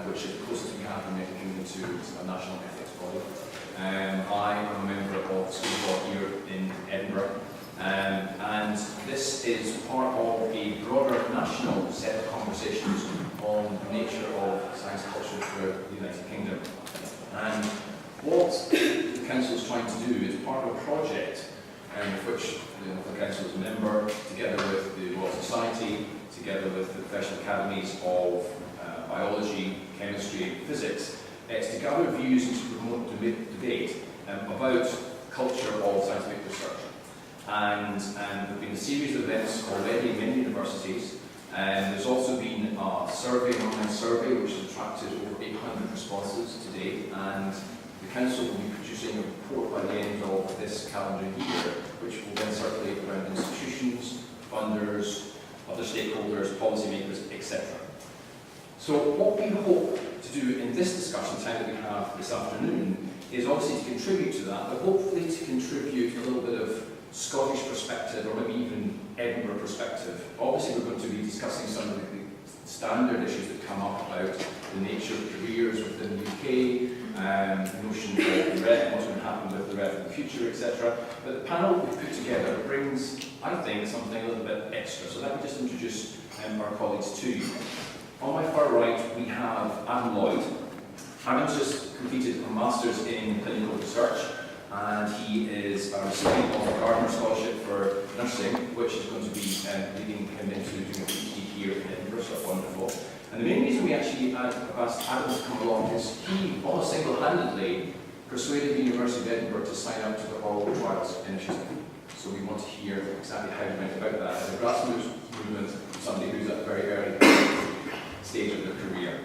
Which is the closest we have in the Kingdom to a national ethics body. I am a member of the School of Law here in Edinburgh, and this is part of a broader national set of conversations on the nature of science culture throughout the United Kingdom. And what the Council is trying to do is part of a project of which the Council is a member, together with the Royal Society, together with the professional academies of biology, chemistry and physics. It's to gather views and to promote debate about culture of scientific research. And there have been a series of events already in many universities, and there's also been a survey, an online survey, which has attracted over 800 responses to date, and the Council will be producing a report by the end of this calendar year, which will then circulate around institutions, funders, other stakeholders, policymakers, etc. So what we hope to do in this discussion time that we have this afternoon is obviously to contribute to that, but hopefully to contribute a little bit of Scottish perspective, or maybe even Edinburgh perspective. Obviously we're going to be discussing some of the standard issues that come up about the nature of careers within the UK, the notion of the REF, what's going to happen with the REF in the future, etc. But the panel we've put together brings, I think, something a little bit extra. So let me just introduce our colleagues to you. On my far right, we have Adam Lloyd. Adam's just completed a Master's in Clinical Research, and he is a recipient of a Gardner Scholarship for Nursing, which is going to be leading him into doing a PhD here in Edinburgh, so that's wonderful. And the main reason we actually have asked Adam to come along is he, almost single-handedly, persuaded the University of Edinburgh to sign up to the Oral Trials Initiative. So we want to hear exactly how he went about that as a grassroots movement from somebody who's at a very early stage of their career.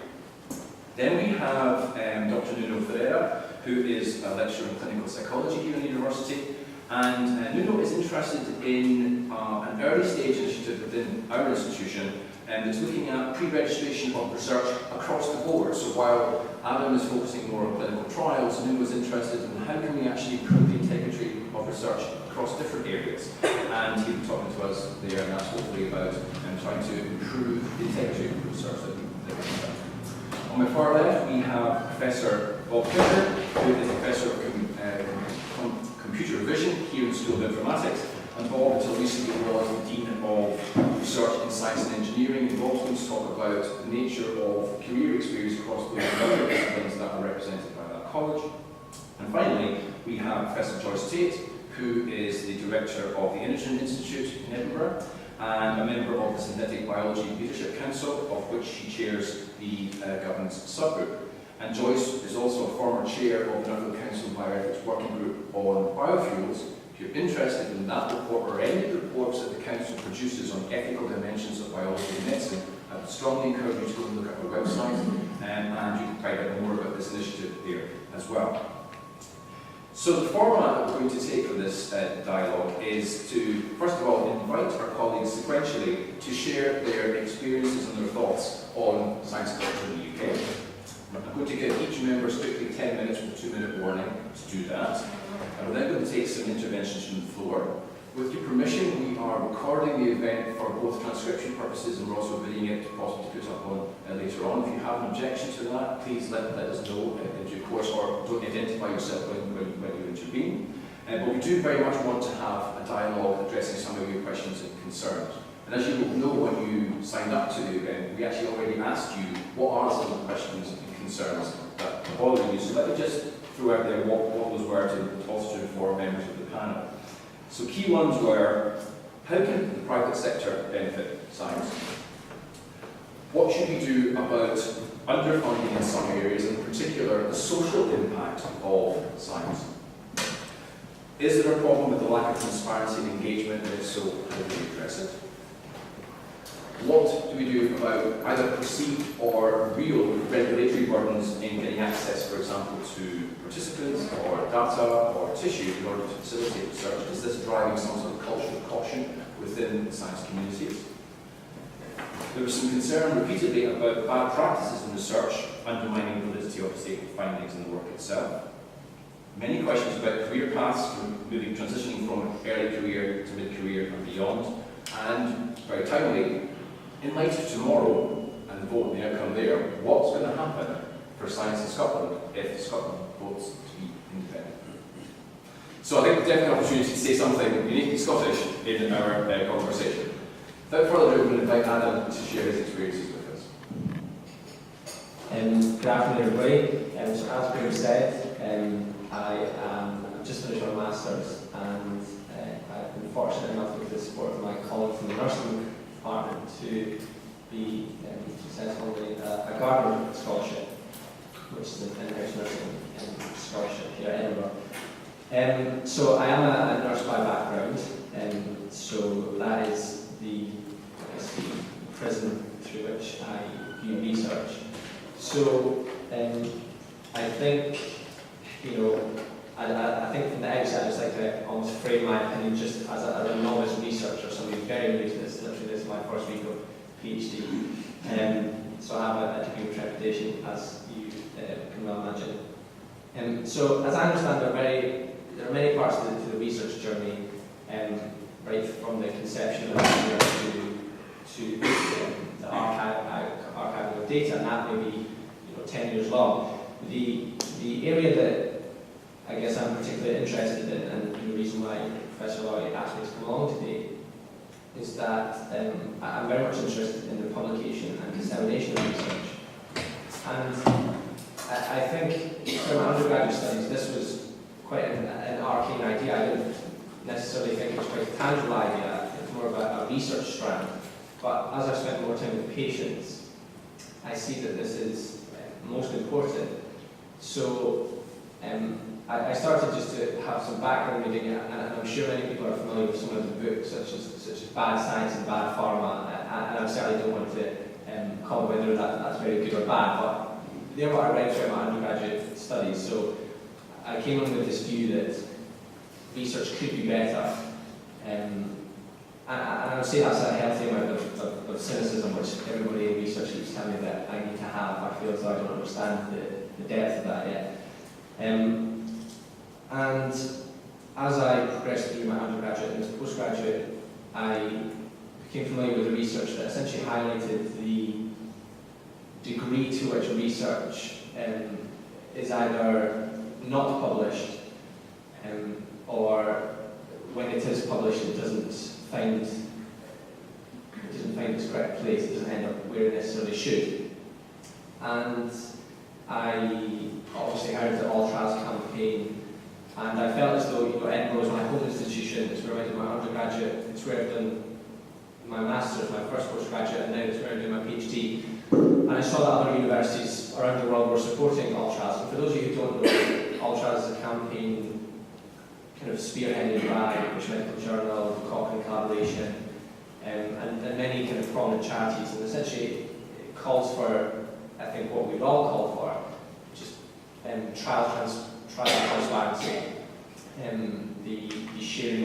Then we have Dr. Nuno Ferreira, who is a lecturer in clinical psychology here in the university, and Nuno is interested in an early stage initiative within our institution that's looking at pre-registration of research across the board. So while Adam is focusing more on clinical trials, Nuno is interested in how can we actually improve the integrity of research across different areas. And he'll be talking to us there, and that's hopefully about trying to improve the integrity of research that we've done. On my far left, we have Professor Bob Fisher, who is a Professor of Computer Vision here in the School of Informatics, and Bob, until recently, was the Dean of Research in Science and Engineering, and Bob's going to talk about the nature of career experience across the other disciplines that are represented by that college. And finally, we have Professor Joyce Tate, who is the Director of the Inogen Institute in Edinburgh, and a member of the Synthetic Biology Leadership Council, of which she chairs the governance subgroup. And Joyce is also a former chair of the Nuffield Council Bioethics Working Group on Biofuels. If you're interested in that report or any of the reports that the Council produces on ethical dimensions of biology and medicine, I would strongly encourage you to go and look at our website, and you can find out more about this initiative there as well. So the format that we're going to take from this dialogue is to, first of all, invite our colleagues sequentially to share their experiences and their thoughts on science culture in the UK. I'm going to give each member strictly 10 minutes with a 2-minute warning to do that. And we're then going to take some interventions from the floor. With your permission, we are recording the event for both transcription purposes, and we're also videoing it to possibly put up on later on. If you have an objection to that, please let us know in due course, or don't identify yourself when you intervene. But we do very much want to have a dialogue addressing some of your questions and concerns. And as you will know when you signed up to the event, we actually already asked you what are some of the questions and concerns that are bothering you. So let me just throw out there what those were to also inform members of the panel. So key ones were, how can the private sector benefit science? What should we do about underfunding in some areas, and in particular the social impact of science? Is there a problem with the lack of transparency and engagement, and if so, how do we address it? What do we do about either perceived or real regulatory burdens in getting access, for example, to participants or data or tissue in order to facilitate research? Is this driving some sort of culture of caution within the science communities? There was some concern repeatedly about bad practices in research undermining the validity of statement findings in the work itself. Many questions about career paths, transitioning from early career to mid-career and beyond, and very timely, in light of tomorrow and the vote and the outcome there, what's going to happen for science in Scotland if Scotland votes to be independent? So I think definitely an opportunity to say something uniquely Scottish in our conversation. Without further ado, I'm going to invite Adam to share his experiences with us. Good afternoon, everybody. So as Graham said, I've just finished my Masters, and I've been fortunate enough with the support of my colleague from the nursing department to be successfully a Gardner Scholarship, which is an in-house nursing scholarship here at Edinburgh. So I am a nurse by background, so that is the prism through which I view research. So I think, I think from the outside, I just like to almost frame my opinion just as a novice researcher, somebody very new to this. Literally, this is my first week of PhD. So I have a degree of trepidation, as you can well imagine. So as I understand, there are many parts to the research journey, right from the conception of the idea to the archiving of data, and that may be 10 years long. The area that I guess I'm particularly interested in, and the reason why Professor Laurie asked me to come along today, is that I'm very much interested in the publication and dissemination of research. And I think from my undergraduate studies, this was quite an arcane idea. I didn't necessarily think it was quite a tangible idea. It's more of a research strand. But as I've spent more time with patients, I see that this is most important. So I started just to have some background reading, and I'm sure many people are familiar with some of the books, such as Bad Science and Bad Pharma, and I certainly don't want to comment whether that's very good or bad, but they're what I read throughout my undergraduate studies. So I came on with this view that research could be better, and I would say that's a healthy amount of cynicism, which everybody in research keeps telling me that I need to have. I feel as though I don't understand the depth of that yet. And as I progressed through my undergraduate and postgraduate, I became familiar with the research that essentially highlighted the degree to which research is either not published, or when it is published, it doesn't find its correct place. It doesn't end up where it necessarily should. And I obviously heard the All Trials campaign, and I felt as though Edinburgh was my home institution. It's where I did my undergraduate, it's where I've done my Masters, my first postgraduate, and now it's where I'm doing my PhD. And I saw that other universities around the world were supporting All Trials. And for those of you who don't know, All Trials is a campaign kind of spearheaded by the British Medical Journal, the Cochrane Collaboration, and many kind of prominent charities. And essentially it calls for, I think, what we'd all call for, which is trial transparency, the sharing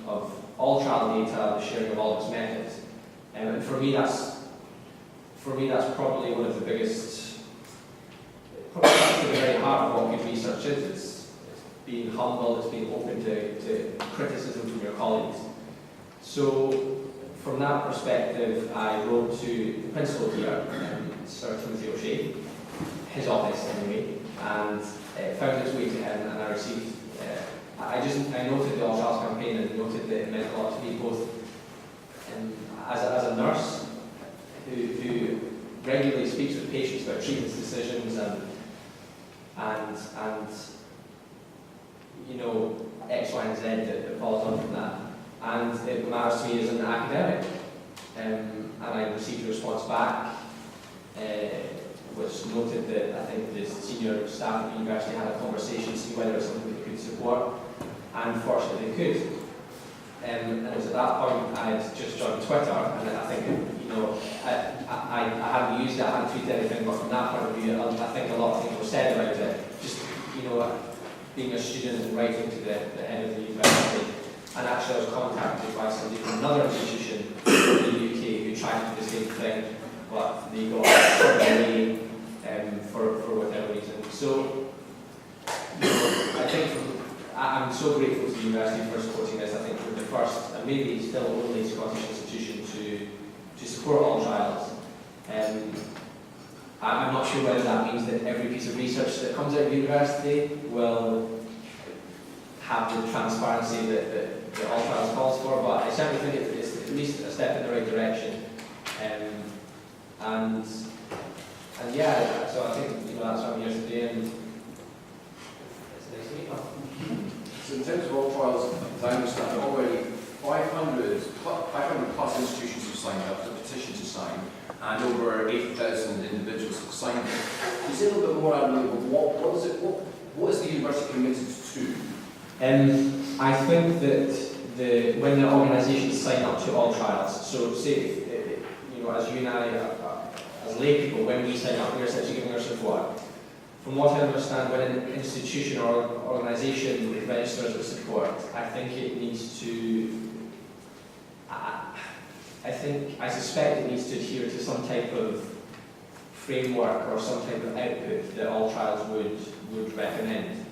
of all trial data, the sharing of all its methods. And for me that's probably one of the biggest, probably at the very heart of what good research is. It's being humble, it's being open to criticism from your colleagues. So from that perspective, I wrote to the principal here, Sir Timothy O'Shea, his office anyway, and found its way to him, and I received, I noted the All Trials campaign and noted that it meant a lot to me, both as a nurse who regularly speaks with patients about treatment decisions and X, Y, and Z that follows on from that. And it matters to me as an academic. And I received a response back, which noted that I think the senior staff at the university had a conversation to see whether it was something they could support, and fortunately they could. And it was at that point I had just joined Twitter, and I think I hadn't used it, I hadn't tweeted anything, but from that point of view, I think a lot of things were said about it. Just, being a student and writing to the head of the university. And actually I was contacted by somebody from another institution in the UK who tried to do the same thing, but they got turned away for whatever reason. So, I think I'm so grateful to the university for supporting this. I think we're the first, and maybe still only Scottish institution to support all trials. I'm not sure whether that means that every piece of research that comes out of university will have the transparency that all trials calls for, but I certainly think it's at least a step in the right direction. And yeah, so I think that's what I'm here today, and it's nice to meet you. So in terms of all trials, as I understand, already 500 plus institutions have signed up, the petition to sign, and over 8,000 individuals have signed it. Can you say a little bit more about what is the university committed to? I think that when the organisations sign up to all trials, so say as you and I, as lay people, when we sign up, we're essentially giving our support. From what I understand, when an institution or organisation registers with support, I think it needs to. I suspect it needs to adhere to some type of framework or some type of output that all trials would recommend.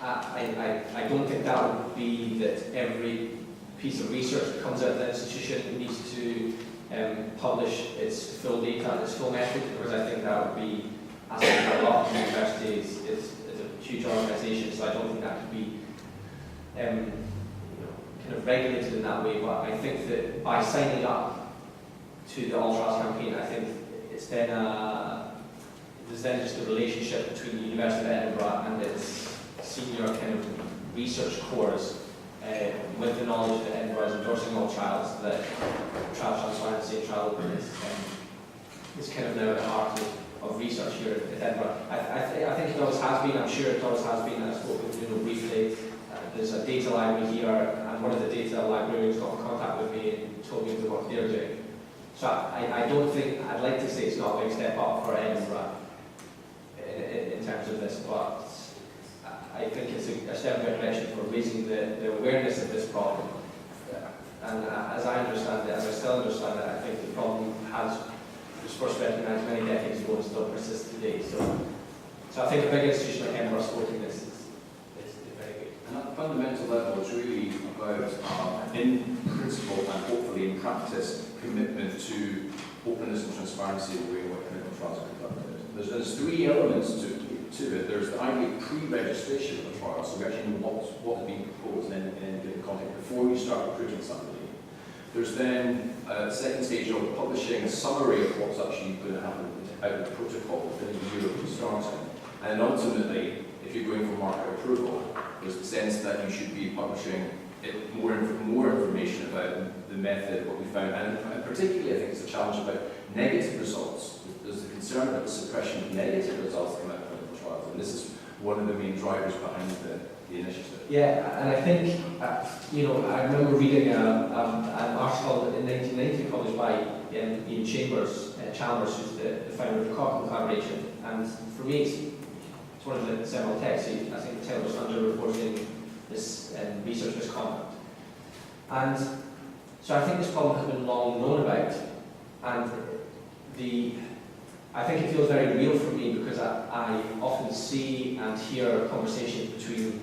I don't think that would be that every piece of research that comes out of the institution needs to publish its full data and its full method, because I think that would be asking for a lot. The university is a huge organisation, so I don't think that could be kind of regulated in that way. But I think that by signing up to the All Trials campaign, I think it's then there's then just a relationship between the University of Edinburgh and its senior kind of research cores, with the knowledge that Edinburgh is endorsing all trials, that trial transparency and trial openness is kind of now at the heart of research here at Edinburgh. I think it always has been, I'm sure it always has been. I spoke with briefly. There's a data library here, and one of the data librarians got in contact with me and told me the work they're doing. So I don't think, I'd like to say it's not a big step up for Edinburgh in terms of this, but I think it's a step in the direction for raising the awareness of this problem. And as I understand it, as I still understand it, I think the problem was first recognised many decades ago and still persists today. So I think a big institution like Edinburgh supporting this is very good. And at the fundamental level, it's really about, in principle and hopefully in practice, commitment to openness and transparency in the way in which clinical trials are conducted. There's three elements to it. There's the idea of pre-registration of the trial, so we actually know what is being proposed in any given context before you start recruiting somebody. There's then a second stage of publishing a summary of what's actually going to happen out of the protocol within a year of starting. And then ultimately, if you're going for market approval, there's the sense that you should be publishing more information about the method, what we found, and particularly I think it's a challenge about negative results. There's a concern about the suppression of negative results that come out of clinical trials, and this is one of the main drivers behind the initiative. Yeah, and I think, I remember reading an article in 1990 published by Ian Chalmers, who's the founder of the Cochrane Collaboration, and for me it's one of the several texts. I think the title was under reporting this research misconduct. And so I think this problem has been long known about, and I think it feels very real for me because I often see and hear conversations between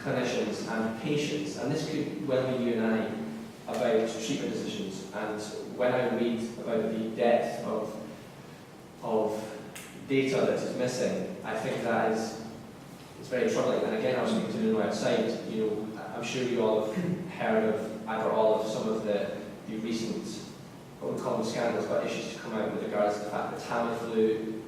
clinicians and patients, and this could well be you and I, about treatment decisions. And when I read about the depth of data that is missing, I think that it's very troubling. And again, I was speaking to Nuno outside. I'm sure you all have heard of either all of some of the recent, what we call them scandals, but issues to come out with regards to the fact that Tamiflu,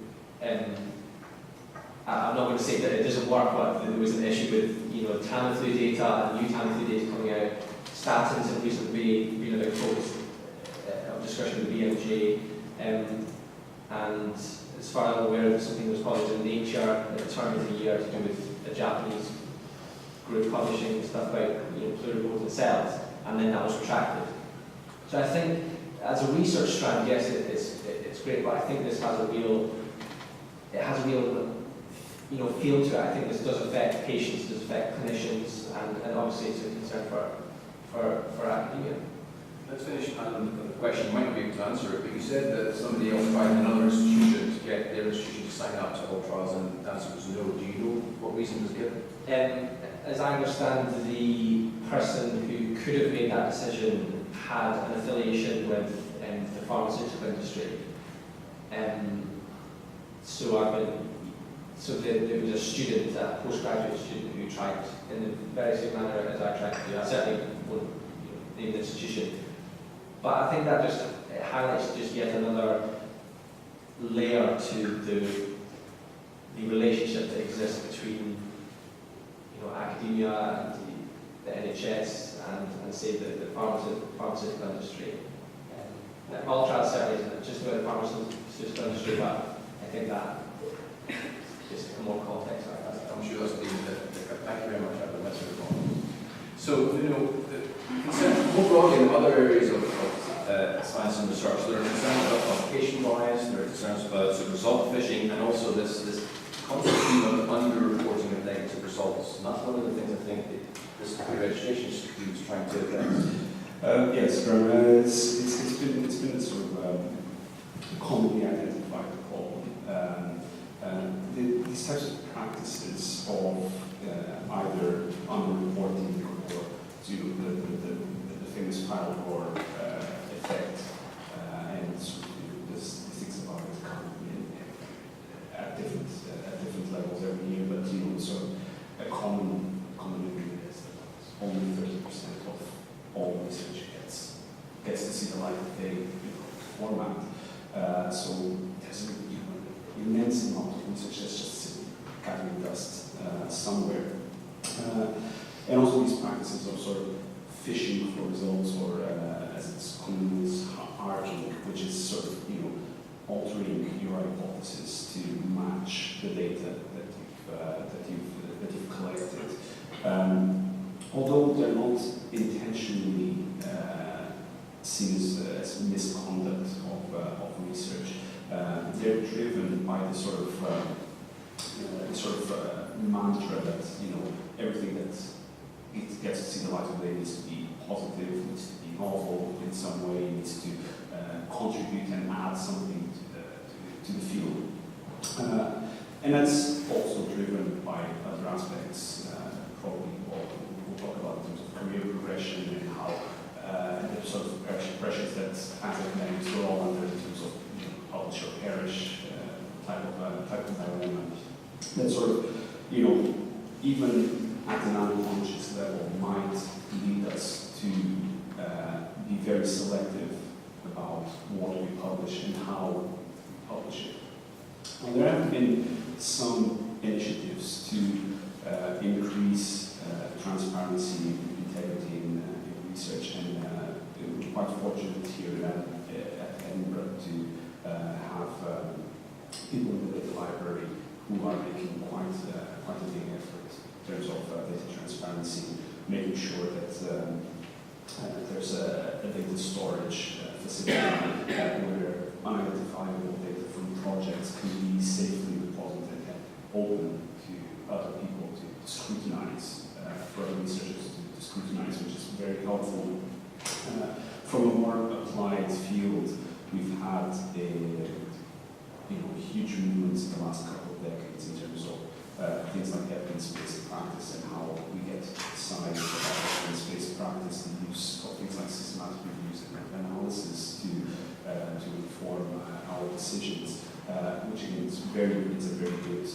I'm not going to say that it doesn't work, but there was an issue with Tamiflu data and new Tamiflu data coming out. Statins have recently been a big focus of discussion with BMJ, and as far as I'm aware, there's something that was published in Nature at the turn of the year to do with a Japanese group publishing stuff about pluripotent cells, and then that was retracted. So I think as a research strand, yes, it's great, but I think this has a real, feel to it. I think this does affect patients, does affect clinicians, and obviously it's a concern for academia. Let's finish on the question. You might not be able to answer it, but you said that somebody else tried in another institution to get their institution to sign up to all trials, and the answer was no. Do you know what reason was given? As I understand, the person who could have made that decision had an affiliation with the pharmaceutical industry. There was a student, a postgraduate student, who tried in the very same manner as I tried to do. I certainly won't name the institution. But I think that just highlights just yet another layer to the relationship that exists between academia and the NHS and say the pharmaceutical industry. All trials certainly isn't just about the pharmaceutical industry, but I think that just more context. I'm sure that's been thank you very much, Adam. That's very important. So, more broadly in other areas of science and research, there are concerns about publication bias, there are concerns about result fishing, and also this constant theme of under-reporting of negative results. And that's one of the things I think that this pre-registration scheme is trying to address. Yes, Graham, it's been a sort of commonly identified problem. These types of practices of either underreporting or the famous pile drawer effect, and sort of this things about it come at different levels every year, but sort of a common ingredient is that only 30% of all research gets to see the light of day format. So there's an immense amount of research that's just sitting gathering dust somewhere. And also these practices of sort of fishing for results, or as it's commonly is arcing, which is sort of altering your hypothesis to match the data that you've collected. Although they're not intentionally seen as misconduct of research, they're driven by the sort of mantra that everything that it gets to see the light of day needs to be positive, needs to be novel in some way, needs to contribute and add something to the field. And that's also driven by other aspects, probably we'll talk about in terms of career progression and how the sort of pressures that academics are all under in terms of publish or perish type of dilemma. That sort of, even at an unconscious level, might lead us to be very selective about what we publish and how we publish it. Now, there have been some initiatives to increase transparency and integrity in research, and we're quite fortunate here at Edinburgh to have people in the data library who are making quite a big effort in terms of data transparency, making sure that there's a data storage facility where unidentifiable data from projects can be safely deposited and open to other people to scrutinize, for other researchers to scrutinize, which is very helpful. From a more applied field, we've had huge movements in the last couple of decades in terms of things like evidence-based practice and how we get science about evidence-based practice, the use of things like systematic reviews and analysis to inform our decisions, which again is a very good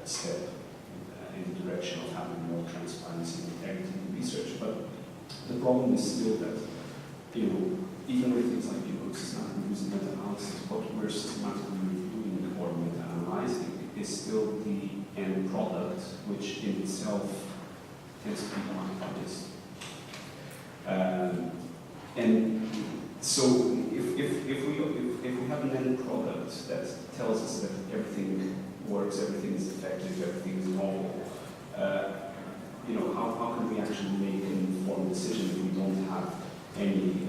step in the direction of having more transparency and integrity in research. But the problem is still that even with things like systematic reviews and meta-analysis, what we're systematically reviewing or meta-analyzing is still the end product, which in itself tends to be unbiased. And so if we have an end product that tells us that everything works, everything is effective, everything is novel, how can we actually make an informed decision if we don't have any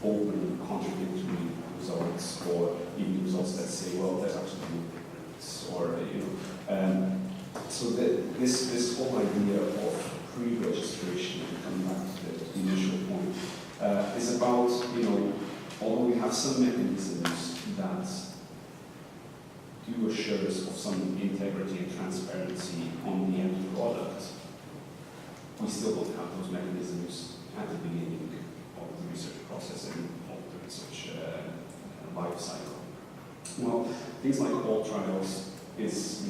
open contradictory results, or even results that say, well, there's actually no difference, or so this whole idea of pre-registration, coming back to the initial point, is about, although we have some mechanisms that do assure us of some integrity and transparency on the end product, we still don't have those mechanisms at the beginning of the research process and of the research life cycle. Well, things like all trials is,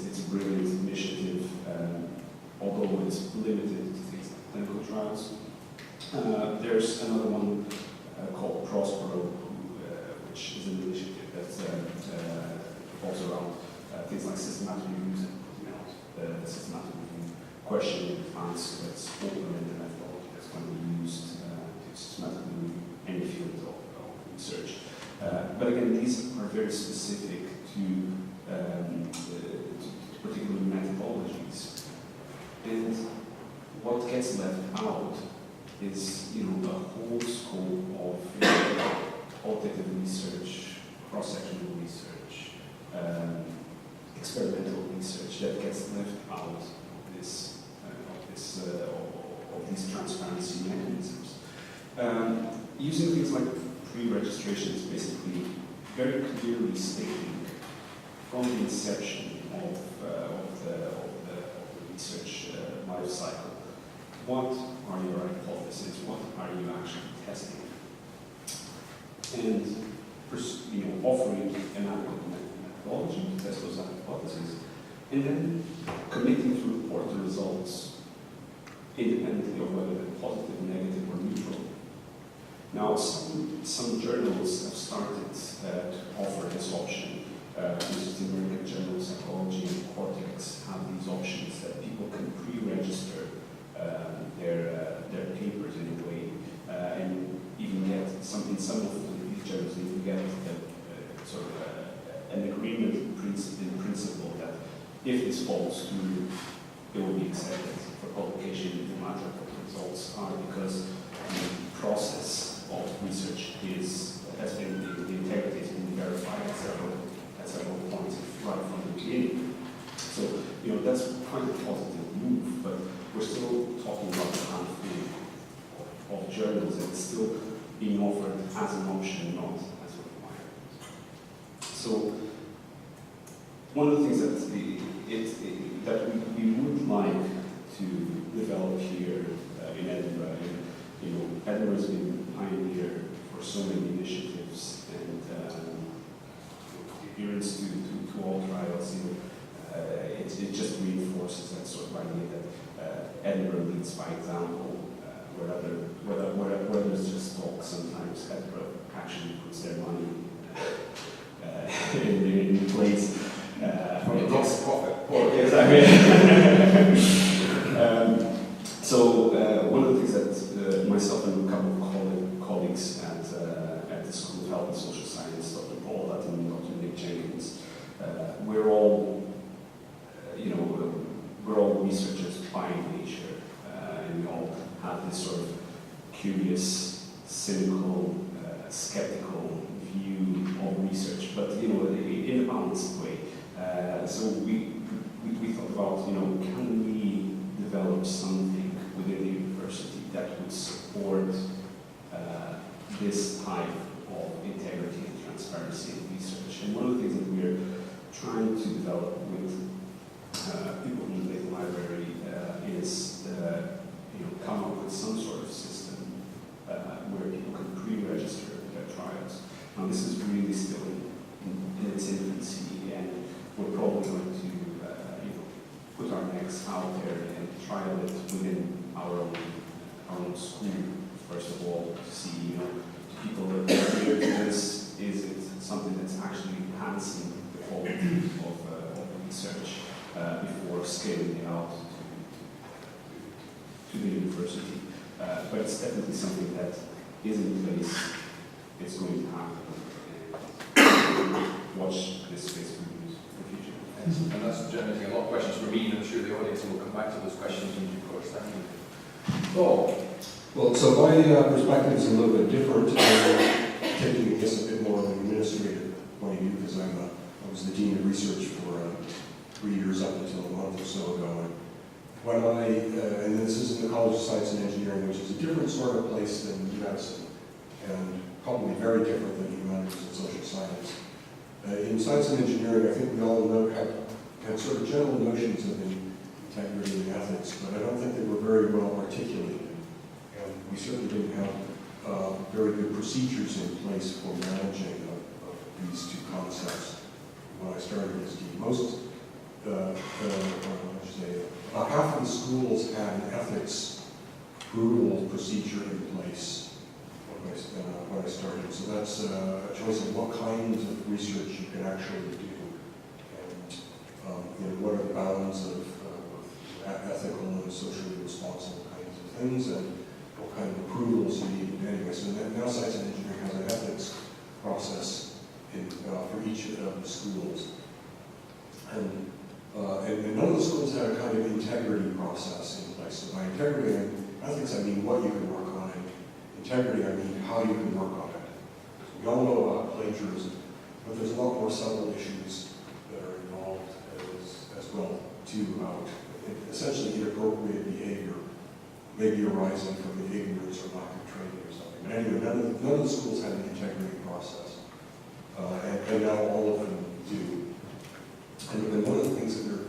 it's a brilliant initiative, although it's limited to things like clinical trials. There's another one called Prospero, which is an initiative that revolves around things like systematic reviews and putting out the systematic review question in advance that's open in the methodology that's going to be used to systematically review any field of research. But again, these are very specific to particular methodologies. And what gets left out is, the whole scope of qualitative research, cross-sectional research, experimental research that gets left out of these transparency mechanisms. Using things like pre-registration is basically very clearly stating from the inception of the research life cycle, what are your hypotheses, what are you actually testing, and offering an adequate methodology to test those hypotheses, and then committing to report the results independently of whether they're positive, negative, or neutral. Now, some journals have started to offer this option. The American Journal of Psychology and Cortex have these options that people can pre-register their papers in a way, and even get in some of these journals, you can get an agreement in principle that if this falls through, it will be accepted for publication. No matter what the results are, because the process of research has been, the integrity has been verified at several points right from the beginning. So, that's quite a positive move, but we're still talking about a handful of journals, and it's still being offered as an option, not as a requirement. So, one of the things that we would like to develop here in Edinburgh, and Edinburgh has been a pioneer for so many initiatives, and adherence to all trials, it just reinforces that sort of idea that Edinburgh leads by example, where there's just talk. Sometimes Edinburgh actually puts their money in place. From the profit. Exactly. So one of the things that myself and a couple of colleagues at the School of Health and Social Science, Dr. Paul Dutton and Dr. Nick Jenkins, we're all researchers by nature, and we all have this sort of curious, cynical, skeptical view of research, but in a balanced way. So we thought about, can we develop something within the university that would support this type of integrity and transparency in research? And one of the things that we're trying to develop with people in the data library is come up with some sort of system where people can pre-register their trials. Now, this is really still in its infancy, and we're probably going to put our necks out there and trial it within our own school, first of all, to see, do people that are this, is it something that's actually enhancing the quality of research before scaling it out to the university. But it's definitely something that is in place. It's going to happen. Watch this space for the future. Excellent. And that's generating a lot of questions for me, and I'm sure the audience will come back to those questions in due course. Thank you. So, Well, so my perspective is a little bit different, taking, I guess, a bit more of an administrative point of view, because I was the Dean of Research for 3 years up until a month or so ago. And when and this is in the College of Science and Engineering, which is a different sort of place than medicine, and probably very different than humanities and social science. In science and engineering, I think we all had sort of general notions of integrity and ethics, but I don't think they were very well articulated. And we certainly didn't have very good procedures in place for managing of these two concepts when I started as dean. Most, about half of the schools had an ethics approval procedure in place when I started. So that's a choice of what kinds of research you can actually do, and what are the bounds of ethical and socially responsible kinds of things, and what kind of approvals you need anyway. So now Science and Engineering has an ethics process for each of the schools. And none of the schools had a kind of integrity process in place. So by integrity and ethics, I mean what you can work on, and integrity, I mean how you can work on it. We all know about plagiarism, but there's a lot more subtle issues that are involved as well, too, about essentially inappropriate behavior, maybe arising from the ignorance or lack of training or something. But anyway, none of the schools had an integrity process, and now all of them do. And one of the things that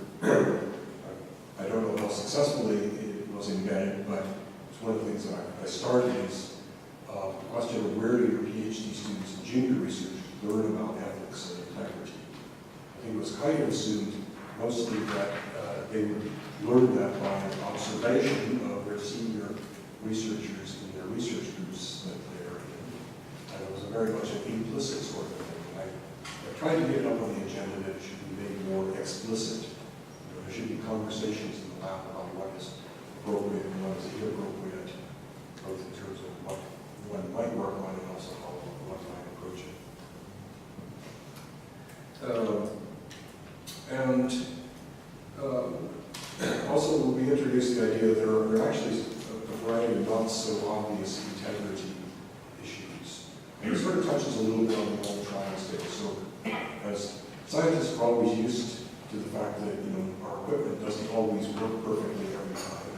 I don't know how successfully it was embedded, but it's one of the things that I started is the question of where do your PhD students and junior researchers learn about ethics and integrity. I think it was kind of assumed mostly that they would learn that by observation of their senior researchers in their research groups that they're in. And it was very much an implicit sort of thing. I tried to get it up on the agenda that it should be made more explicit. There should be conversations in the lab about what is appropriate and what is inappropriate, both in terms of what one might work on and also how one might approach it. Also, we introduced the idea that there are actually a variety of not so obvious integrity issues. And it sort of touches a little bit on the whole trial stage. So, as scientists are always used to the fact that our equipment doesn't always work perfectly every time.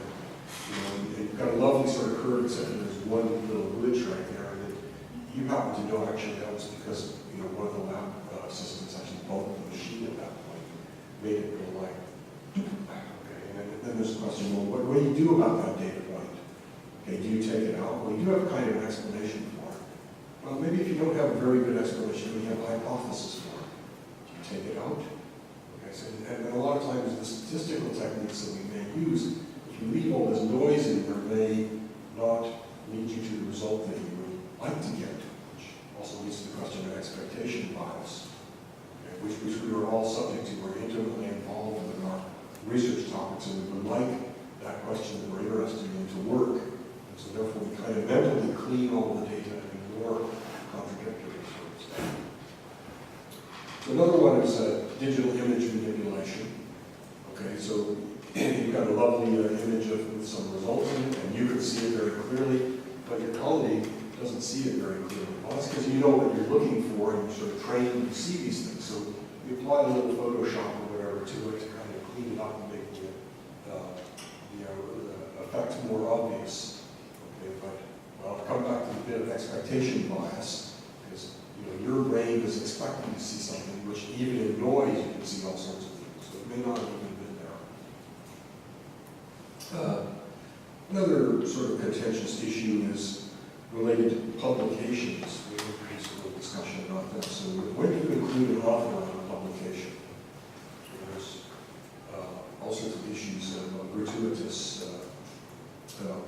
And you've got a lovely sort of curve, except that there's one little glitch right there that you happen to know actually that was because one of the lab assistants actually bumped the machine at that point, made it go like. Okay, and then there's the question, well, what do you do about that data point? Okay, do you take it out? Well, you do have kind of an explanation for it. Well, maybe if you don't have a very good explanation, but you have a hypothesis for it, do you take it out? Okay, so, and a lot of times the statistical techniques that we may use, if you leave all this noise in there, may not lead you to the result that you would like to get, which also leads to the question of expectation bias, okay, which we are all subject to. We're intimately involved with our research topics, and we would like that question that we're interested in to work. And so therefore we kind of mentally clean all the data and ignore contradictory sort of stuff. So another one is digital image manipulation. Okay, so you've got a lovely image with some results in it, and you can see it very clearly, but your colleague doesn't see it very clearly. Well, that's because you know what you're looking for, and you're sort of trained to see these things. So you apply a little Photoshop or whatever to it to kind of clean it up and make the effect more obvious. Okay, but well, I'll come back to a bit of expectation bias, because your brain is expecting to see something which even in noise you can see all sorts of things. So it may not have even been there. Another sort of contentious issue is related to publications. We introduced a little discussion about that. So when do you include an author on a publication? There's all sorts of issues of gratuitous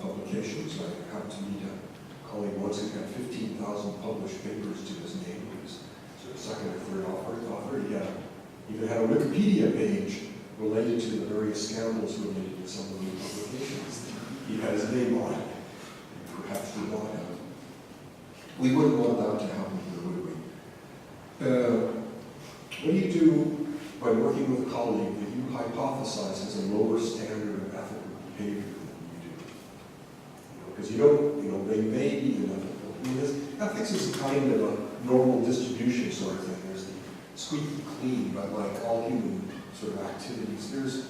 publications. I happened to meet a colleague once who had 15,000 published papers to his name. He was sort of second or third author. He even had a Wikipedia page related to the various scandals related to some of the publications. He had his name on it. Perhaps we not have. We wouldn't want that to happen here, would we? What do you do by working with a colleague that you hypothesize has a lower standard of ethical behavior than you do? because you don't, they may be inevitable. I mean, ethics is a kind of a normal distribution sort of thing. There's the squeaky clean, but like all human sort of activities, there's,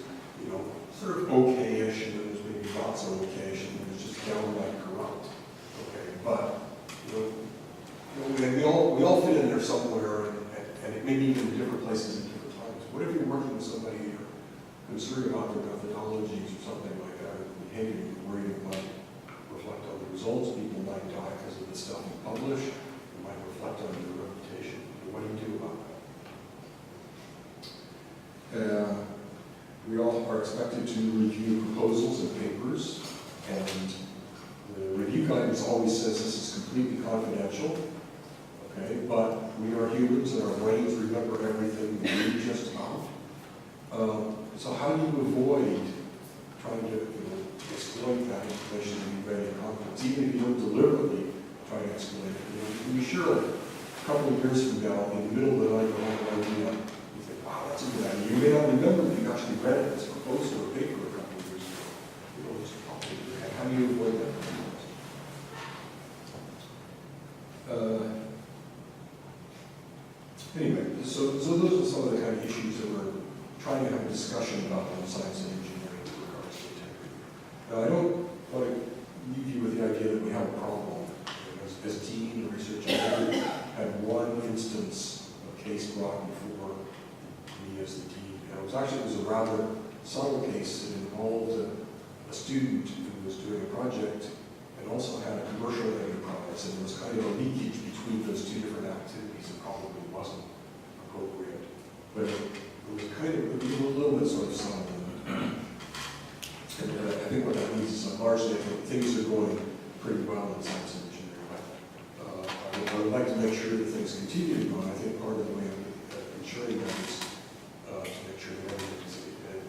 sort of okay-ish, and then there's maybe not so okay-ish, and then there's just downright corrupt. Okay, but, we all fit in there somewhere, and it may be in different places at different times. What if you're working with somebody and you're concerned about their methodologies or something like that, or behavior, you're worried it might reflect on the results, people might die because of the stuff you publish, it might reflect on your reputation. What do you do about that? We all are expected to review proposals and papers, and the review guidance always says this is completely confidential, okay, but we are humans and our brains remember everything we read just about. So how do you avoid trying to exploit that information and be very in confidence, even if you don't deliberately try to exploit it? You sure, a couple of years from now, in the middle of the night, you have an idea, you think, wow, that's a good idea. You may not remember that you actually read it as a proposal or paper a couple of years ago. Just pop it in your head. How do you avoid that? Anyway, so those are some of the kind of issues that we're trying to have a discussion about in science and engineering with regards to integrity. Now, I don't want to leave you with the idea that we have a problem. As a dean and researcher, I had one instance of case brought before me as the dean. And it was a rather subtle case that involved a student who was doing a project and also had a commercial enterprise, and there was kind of a leakage between those two different activities that probably wasn't appropriate. But it was a little bit sort of subtle. And I think what that means is largely I think things are going pretty well in science and engineering. I would like to make sure that things continue to go, and I think part of the way of ensuring that is to make sure that everything is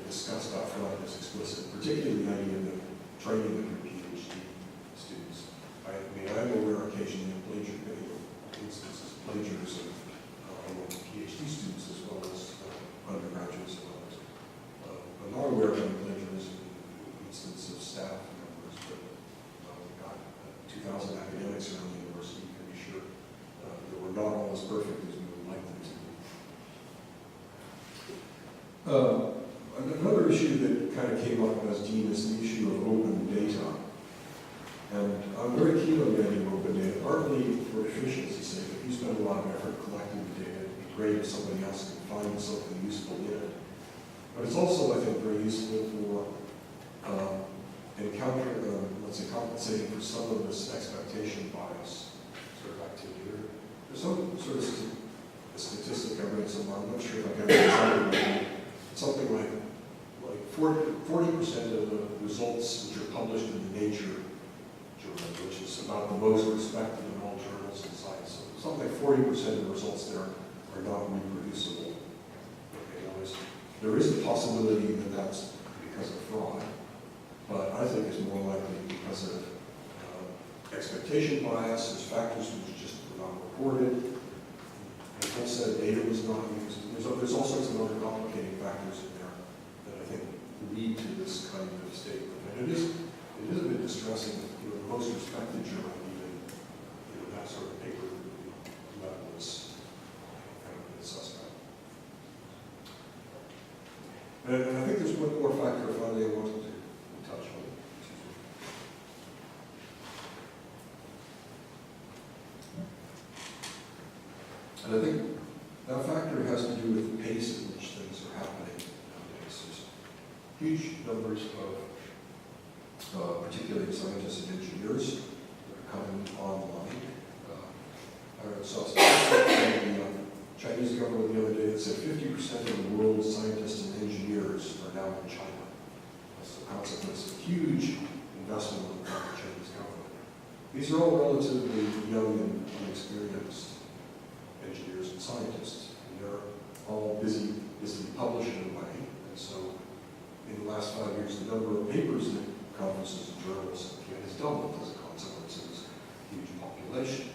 discussed up front is explicit, particularly the idea of training of your PhD students. I am aware occasionally of plagiarism among PhD students as well as undergraduates as well as. I'm not aware of any plagiarism instances of staff members, but we've got 2,000 academics around the university. You can be sure that we're not all as perfect as we would like them to be. Another issue that kind of came up as dean is the issue of open data. And I'm very keen on the idea of open data, partly for efficiency's sake. If you spend a lot of effort collecting the data, it'd be great if somebody else can find something useful in it. But it's also, I think, very useful for compensating for some of this expectation bias sort of activity. There's some sort of statistic I read somewhere, I'm not sure if I got it exactly, something like 40% of the results which are published in the Nature journal, which is about the most respected in all journals in science. So something like 40% of the results there are not reproducible. Okay, there is a possibility that that's because of fraud, but I think it's more likely because of expectation bias. There's factors which just were not recorded. A whole set of data was not used. There's all sorts of other complicating factors in there that I think lead to this kind of statement. And it is a bit distressing that the most respected journal, even that sort of paper level is kind of a suspect. And I think there's one more factor finally I wanted to touch on. And I think that factor has to do with the pace at which things are happening nowadays. There's huge numbers of, particularly scientists and engineers, that are coming online. I saw a statistic from the Chinese government the other day that said 50% of the world's scientists and engineers are now in China. That's the consequence of huge investment on the part of the Chinese government. These are all relatively young and inexperienced engineers and scientists, and they're all busy publishing away. And so, in the last 5 years, the number of papers in conferences and journals has doubled as a consequence of this huge population.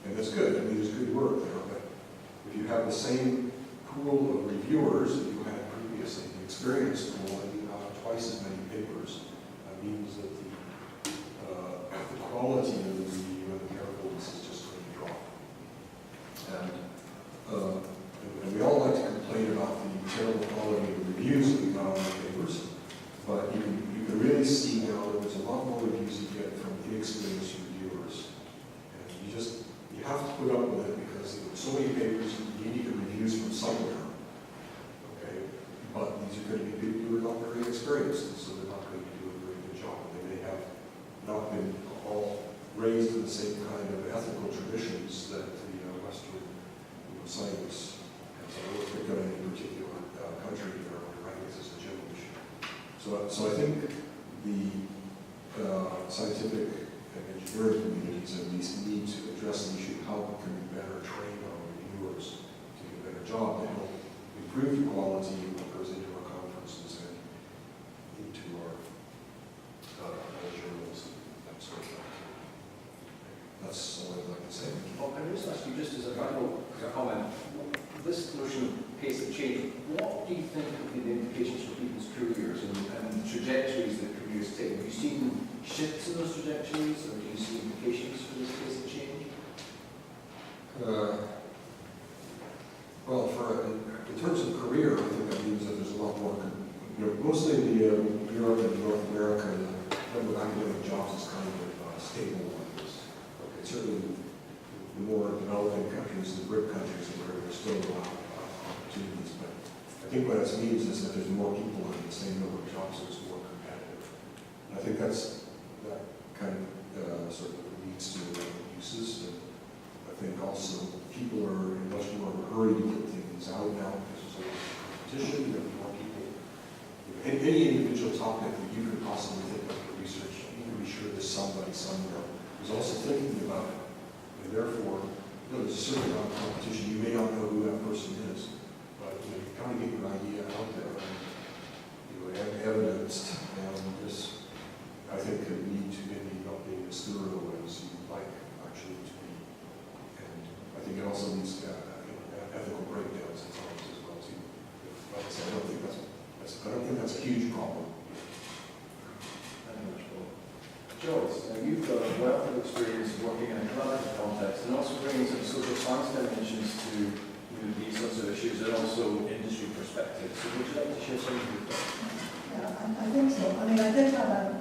And that's good. I mean, there's good work there, but if you have the same pool of reviewers that you had previously, the experienced pool, and you have twice as many papers, that means that the experienced, and so they're not going to do a very good job. They may have not been all raised in the same kind of ethical traditions that the Western scientists have. So I won't pick on any particular country here. I think this is a general issue. So I think the scientific and engineering communities at least need to address the issue of how we can better train our reviewers to do a better job to help improve the quality of what goes into our conferences and into our journals and that sort of thing. That's all I'd like to say. Well, can I just ask you, just as a final comment, this notion of pace of change, what do you think would be the implications for people's careers and trajectories that careers take? Have you seen shifts in those trajectories, or do you see implications for this pace of change? Well, in terms of career, I think that means that there's a lot more. Mostly in Europe and North America, the number of academic jobs is kind of stable. Certainly, the more developing countries, the BRIC countries, where there's still a lot of opportunities. But I think what it means is that there's more people in the same number of jobs, so it's more competitive. And I think that kind of sort of leads to uses. And I think also people are in much more of a hurry to get things out now because there's a lot of competition. There are more people. Any individual topic that you could possibly think of for research, you can be sure there's somebody somewhere who's also thinking about it. And therefore, there's a certain amount of competition. You may not know who that person is, but you kind of get your idea out there and evidenced. And this, I think, could lead to maybe not being as thorough as you'd like actually to be. And I think it also leads to ethical breakdowns at times as well too. Like I said, I don't think that's a huge problem. Joyce, now you've got a wealth of experience working in a collaborative context and also bringing some social science dimensions to these sorts of issues and also industry perspectives. So would you like to share some of your thoughts? Yeah, I think so. I mean, I did have a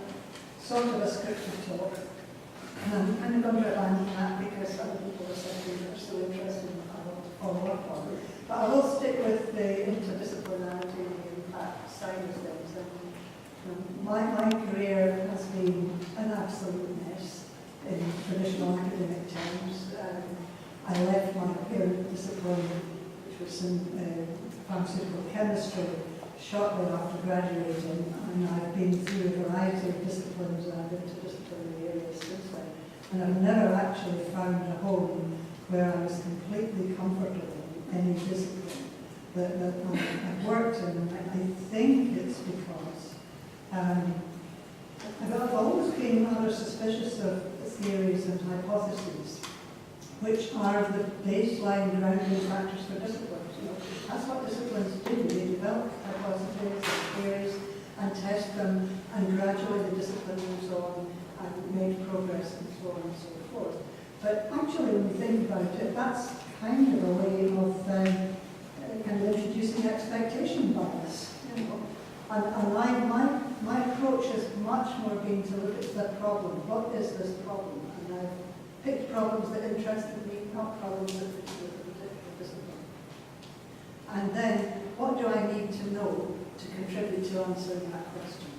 sort of a scripted talk, and I'm kind of going to abandon that because other people are saying they're so interested in I want to follow up on. But I will stick with the interdisciplinarity and the impact side of things. My career has been an absolute mess in traditional academic terms. I left my parent discipline, which was in pharmaceutical chemistry, shortly after graduating, and I've been through a variety of disciplines and interdisciplinary areas since then. And I've never actually found a home where I was completely comfortable in any discipline that I've worked in. And I think it's because I've always been rather suspicious of theories and hypotheses, which are the baseline grounding factors for disciplines. That's what disciplines do. They develop hypotheses and theories and test them, and gradually the discipline moves on and make progress and so on and so forth. But actually, when we think about it, that's kind of a way of kind of introducing expectation bias. And my approach has much more been to look at the problem. What is this problem? And I've picked problems that interested me, not problems that fit with a particular discipline. And then, what do I need to know to contribute to answering that question?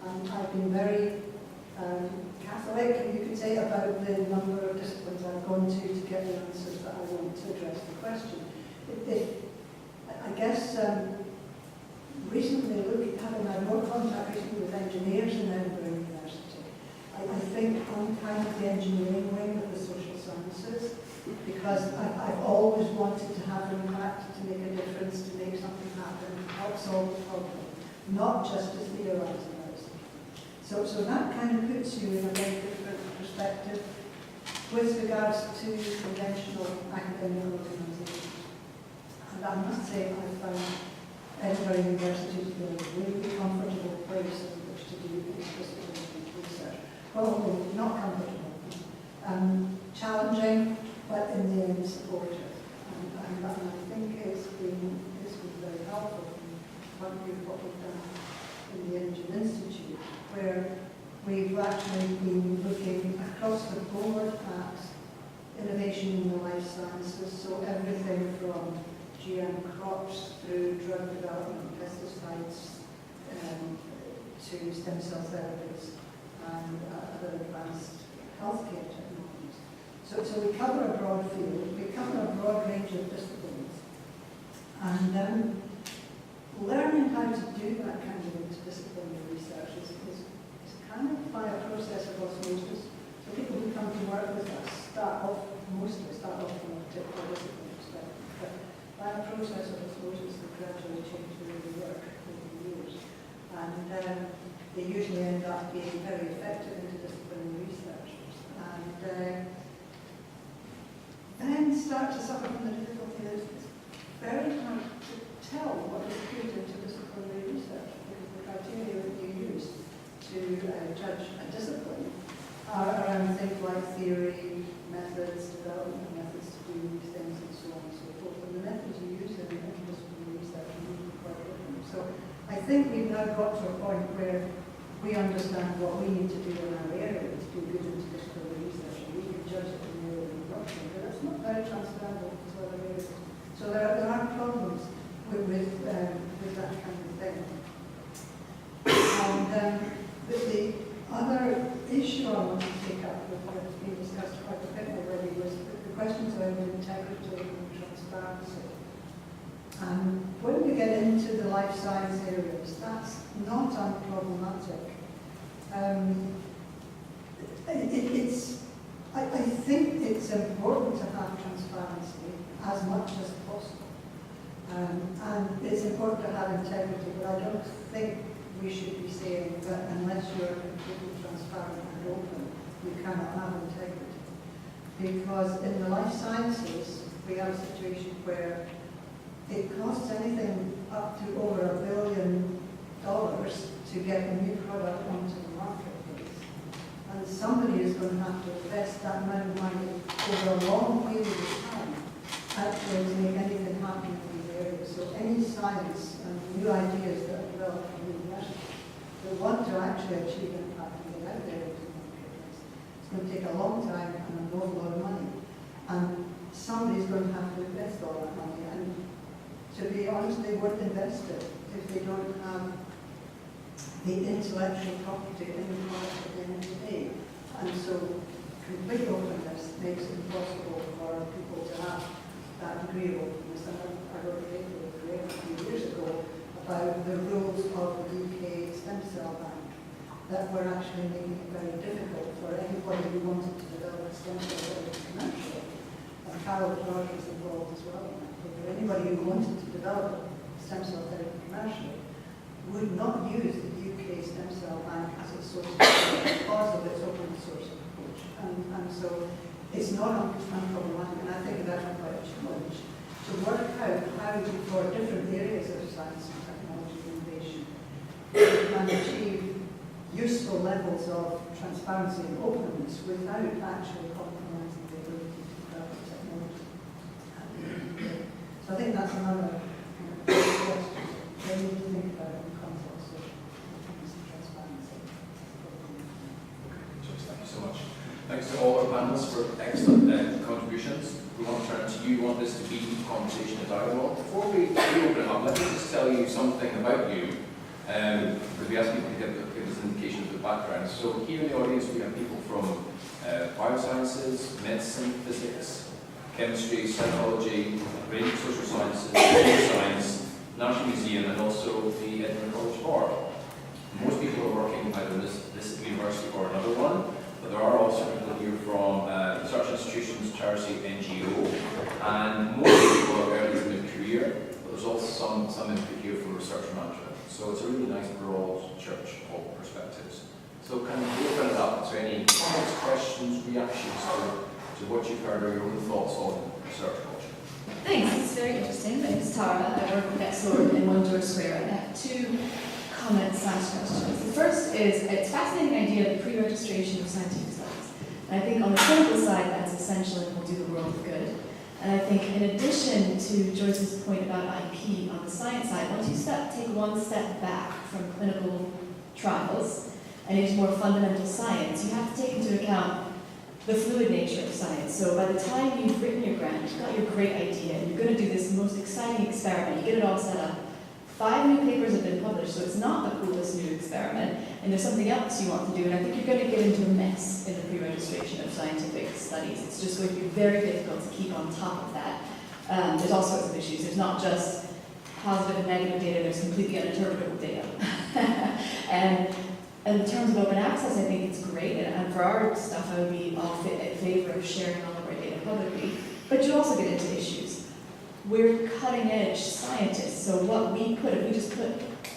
And I've been very Catholic, you could say, about the number of disciplines I've gone to get the answers that I want to address the question. I guess recently, having had more contact recently with engineers in Edinburgh University, I think I'm kind of the engineering wing of the social sciences, because I've always wanted to have an impact, to make a difference, to make something happen, to help solve the problem, not just to theorize about something. So that kind of puts you in a very different perspective with regards to conventional academic organizations. And I must say I found Edinburgh University to be a really comfortable place in which to do this disciplinary research. Probably not comfortable, challenging, but in the end supportive. And I think it's been very helpful from what we've done in the Engine Institute, where we've actually been looking across the board at innovation in the life sciences, so everything from GM crops through drug development, pesticides, to stem cell therapies and other advanced healthcare technologies. So we cover a broad field, we cover a broad range of disciplines, and learning how to do that kind of interdisciplinary research is kind of by a process of osmosis. So people who come to work with us mostly start off from a particular discipline perspective, but by a process of osmosis they gradually change the way they work over the years. And they usually end up being very effective interdisciplinary researchers. And then start to suffer from the difficulty that it's very hard to tell what is good interdisciplinary research, because the criteria that you use to judge a discipline are around things like theory, methods, development of methods to do these things, and so on and so forth. And the methods you use in interdisciplinary research are usually quite different. So I think we've now got to a point where we understand what we need to do in our area to do good interdisciplinary research, and we can judge it in the area we work in, but it's not very transferable to other areas. So there are problems with that kind of thing. And the other issue I want to take up with what has been discussed quite a bit already was the questions around integrity and transparency. And when you get into the life science areas, that's not unproblematic. I think it's important to have transparency as much as possible. And it's important to have integrity, but I don't think we should be saying that unless you're completely transparent and open, you cannot have integrity. Because in the life sciences, we have a situation where it costs anything up to over $1 billion to get a new product onto the marketplace. And somebody is going to have to invest that amount of money over a long period of time actually to make anything happen in these areas. So any science and new ideas that are developed from universities that want to actually achieve impact and get out there into the marketplace, it's going to take a long time and an awful lot of money. And somebody's going to have to invest all that money. And to be honest, they won't invest it if they don't have the intellectual property in the product at the end of the day. And so complete openness makes it impossible for people to have that degree of openness. And I wrote a paper with Graham a few years ago about the rules of the UK stem cell bank that were actually making it very difficult for anybody who wanted to develop a stem cell therapy commercially. And Carol George was involved as well in that paper. Anybody who wanted to develop stem cell therapy commercially would not use the UK stem cell bank as its source of because of its open source approach. And so it's not unproblematic, and I think that's quite a challenge to work out how you, for different areas of science and technology innovation, you can achieve useful levels of transparency and openness without actually compromising the ability to develop technology. So I think that's another question that we need to think about in the context of openness and transparency. Thank you so much. Thanks to all our panelists for excellent contributions. We want to turn to you. We want this to be a conversation, a dialogue. Before we open it up, let me just tell you something about you. Because we asked people to give us an indication of the background. So here in the audience we have people from biosciences, medicine, physics, chemistry, psychology, range of social sciences, science, National Museum, and also the Edinburgh College Bar. Most people are working either in this university or another one, but there are also people here from research institutions, charity, NGO, and most people are early in their career, but there's also some input here from research management. So it's a really nice broad church of perspectives. So can we open it up to any comments, questions, reactions to what you've heard or your own thoughts on research culture? Thanks, it's very interesting. My name is Tara. I work next door in 1 George Square. I have 2 comments/questions. The first is, it's a fascinating idea of pre-registration of scientific studies. And I think on the clinical side, that's essential and will do the world good. And I think in addition to Joyce's point about IP on the science side, once you take one step back from clinical trials and into more fundamental science, you have to take into account the fluid nature of science. So by the time you've written your grant, you've got your great idea, and you're going to do this most exciting experiment, you get it all set up. 5 new papers have been published, so it's not the coolest new experiment. and there's something else you want to do, and I think you're going to get into a mess in the pre-registration of scientific studies. It's just going to be very difficult to keep on top of that. There's all sorts of issues. There's not just positive and negative data, there's completely uninterpretable data. And in terms of open access, I think it's great, and for our stuff, I would be all in favor of sharing all of our data publicly. But you also get into issues. We're cutting-edge scientists, so what we put, if we just put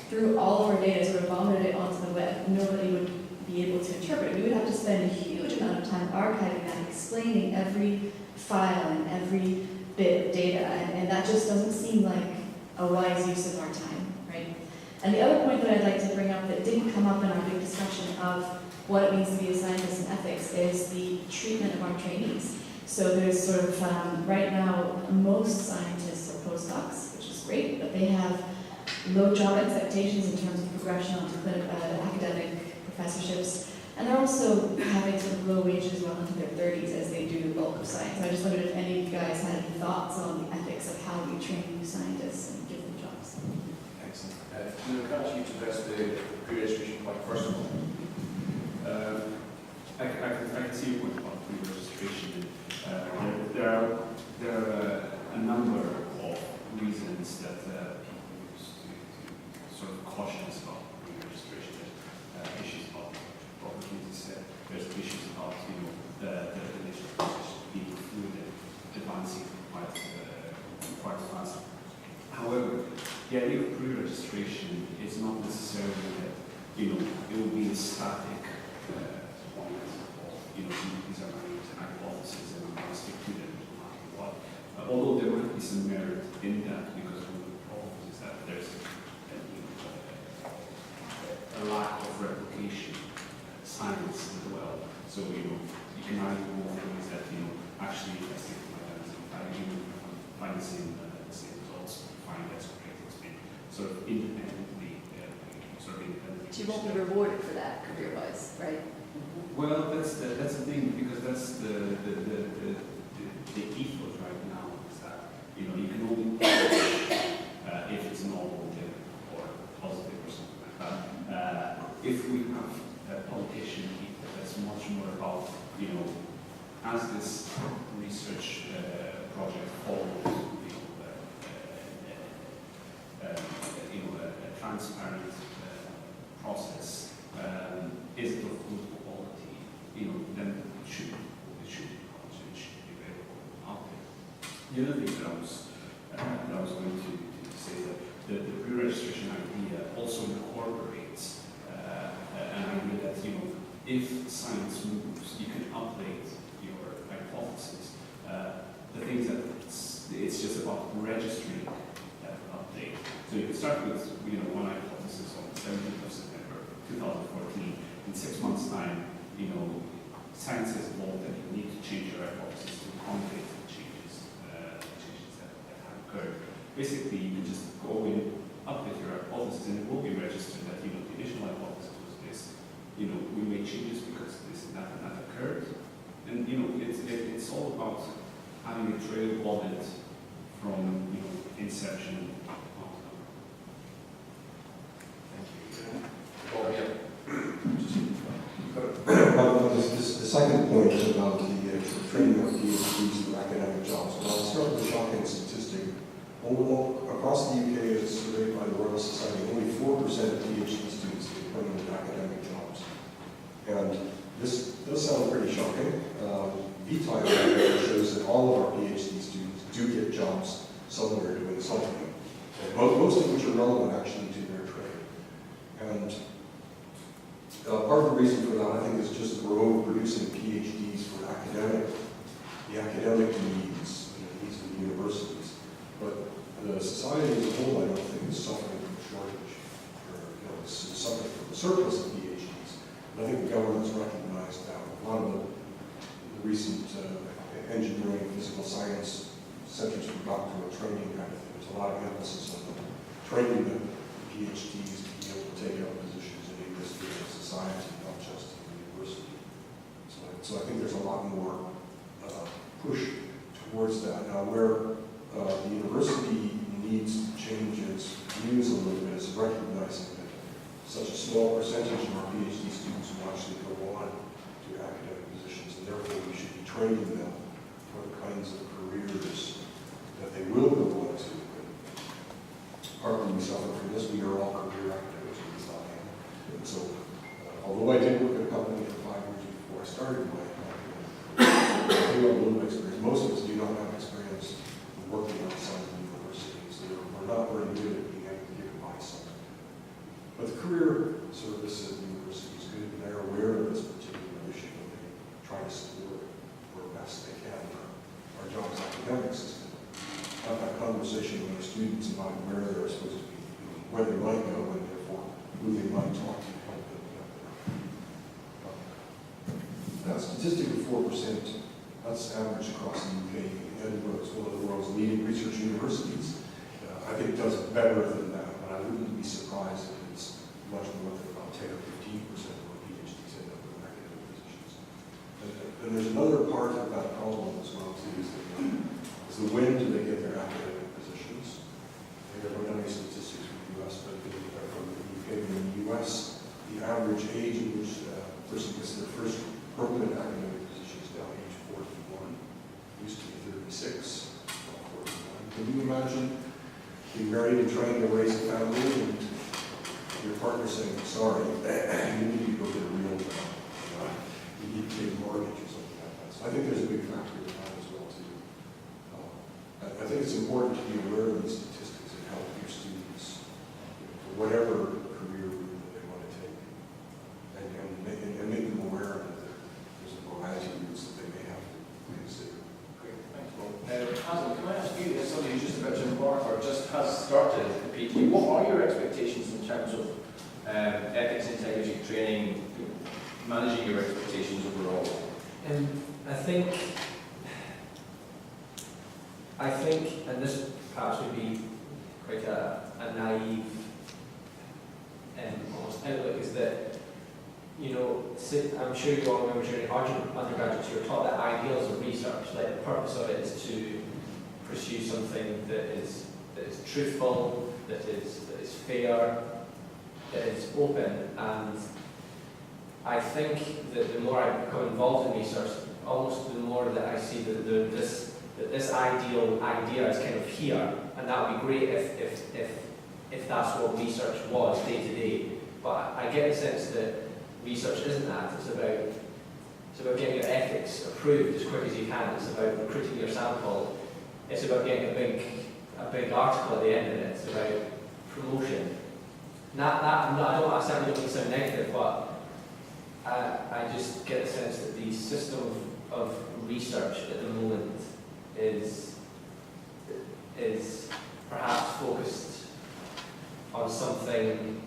through all of our data, sort of vomited it onto the web, nobody would be able to interpret it. We would have to spend a huge amount of time archiving that, explaining every file and every bit of data, and that just doesn't seem like a wise use of our time, right? And the other point that I'd like to bring up that didn't come up in our big discussion of what it means to be a scientist in ethics is the treatment of our trainees. So there's sort of, right now, most scientists are postdocs, which is great, but they have low job expectations in terms of progression onto academic professorships. And they're also having sort of low wages well into their 30s as they do the bulk of science. I just wondered if any of you guys had any thoughts on the ethics of how we train new scientists and give them jobs. Excellent. Can I ask you to address the pre-registration point first of all? I can see your point about pre-registration. There are a number of reasons that people use to sort of cautious about pre-registration. Issues about opportunities. There's issues about the initial process being fluid and advancing quite fast. However, the idea of pre-registration is not necessarily that it will be a static point of these are my hypotheses and I'm going to stick to them no matter what. Although there might be some merit in that, because one of the problems is that there's a lack of replication science as well. So you can argue more things that actually I stick to my guns. I find the same results, find that's great explain. Sort of independently, But you won't be rewarded for that career-wise, right? Well, that's the thing, because that's the ethos right now is that you can only publish if it's novel or positive or something like that. If we have a publication ethos, that's much more about as this research project follows a transparent process. Is it of good quality? Then it should be available out there. The other thing that I was going to say is that the pre-registration idea also incorporates an idea that if science moves, you can update your hypothesis. The things that it's just about registering that update. So you can start with one hypothesis on the 17th of September 2014. In 6 months' time, science has evolved and you need to change your hypothesis to accommodate the changes that have occurred. Basically, you can just go in, update your hypothesis, and it will be registered that the initial hypothesis was this. We made changes because this and that occurred, and it's all about having a trail audit from inception. The second point about the training of PhDs for academic jobs. Well, I'll start with a shocking statistic. Across the UK, as surveyed by the Royal Society, only 4% of PhD students get permanent academic jobs. And this does sound pretty shocking. VTime shows that all of our PhD students do get jobs somewhere doing something, most of which are relevant actually to their trade. And part of the reason for that, I think, is just that we're overproducing PhDs for the academic needs, the needs of the universities. But the society as a whole, I don't think, is suffering from a shortage, or is suffering from a surplus of PhDs. And I think the government's recognized that. A lot of the recent engineering, physical science centers for doctoral training kind of thing. There's a lot of emphasis on training the PhDs to be able to take up positions in industry and society, not just in the university. So I think there's a lot more push towards that. Now, where the university needs to change its views a little bit is recognizing that such a small percentage of our PhD actually go on to academic positions, and therefore we should be training them for the kinds of careers that they will go on to. Partly we suffer from this, we are all career academics, at least I am. And so, although I did work at a company for 5 years before I started my academic, I do have a little experience. Most of us do not have experience working outside the university, so we're not very good at being able to give advice on it. But the career service at the university is good, and they're aware of this particular issue, and they try to support it where best they can. Our job as academics is to have that conversation with our students about where they're supposed to be, where they might go, and therefore who they might talk to help them get there. That statistic of 4%, that's average across the UK. Edinburgh is one of the world's leading research universities. I think it does better than that, but I wouldn't be surprised if it's much more than about 10 or 15% of our PhDs end up in academic positions. And there's another part of that problem as well, too, is the when do they get their academic positions? I don't know any statistics from the US, but from the UK and the US, the average age in which a person gets their first permanent academic position is now age 41. It used to be 36, 41. Can you imagine being married and trying to raise a family and your partner saying, sorry, you need to go get a real job. You need to pay a mortgage or something like that. So I think there's a big factor in that as well, too. I think it's important to be aware of these statistics and help your students for whatever career route that they want to take, and make them aware that there's a variety of routes that they may have to consider. Great, thanks, Paul. Hazel, can I ask you, as somebody who's just about to embark or just has started the PhD, what are your expectations in terms of ethics, integrity, training, managing your expectations overall? I think, and this perhaps would be quite a naive almost outlook, is that, you know, I'm sure you all remember during undergraduate you were taught that ideals of research, like the purpose of it is to pursue something that is truthful, that is fair, that is open. And I think that the more I become involved in research, almost the more that I see that this ideal idea is kind of here, and that would be great if that's what research was day to day. But I get the sense that research isn't that. It's about getting your ethics approved as quick as you can. It's about recruiting your sample. It's about getting a big article at the end of it. It's about promotion. I certainly don't mean to sound negative, but I just get the sense that the system of research at the moment is perhaps focused on something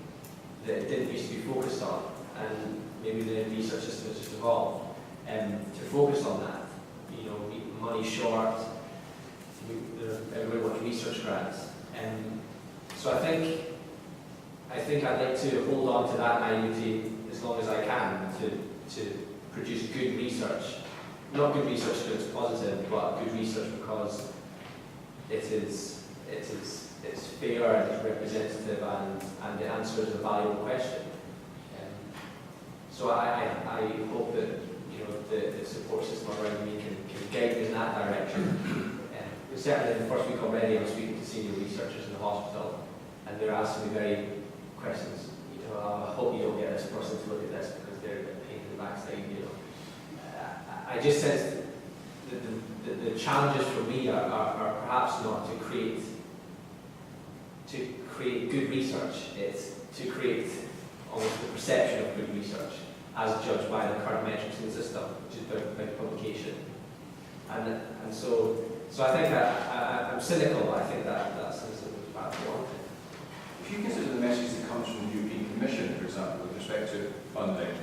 that it didn't used to be focused on, and maybe the research system has just evolved to focus on that. You know, money short, everybody wants research grants, so I think I'd like to hold on to that naivety as long as I can to produce good research. Not good research because it's positive, but good research because it's fair and it's representative and it answers a valuable question. So I hope that, you know, the support system around me can guide me in that direction. Certainly in the first week already, I'm speaking to senior researchers in the hospital, and they're asking me very questions. You know, I hope you don't get this person to look at this because they're a pain in the backside. You know, I just sense that the challenges for me are perhaps not to create good research. It's to create almost the perception of good research as judged by the current metrics in the system, which is by publication. And so I think I'm cynical, but I think that's a bad one. If you consider the message that comes from the European Commission, for example, with respect to funding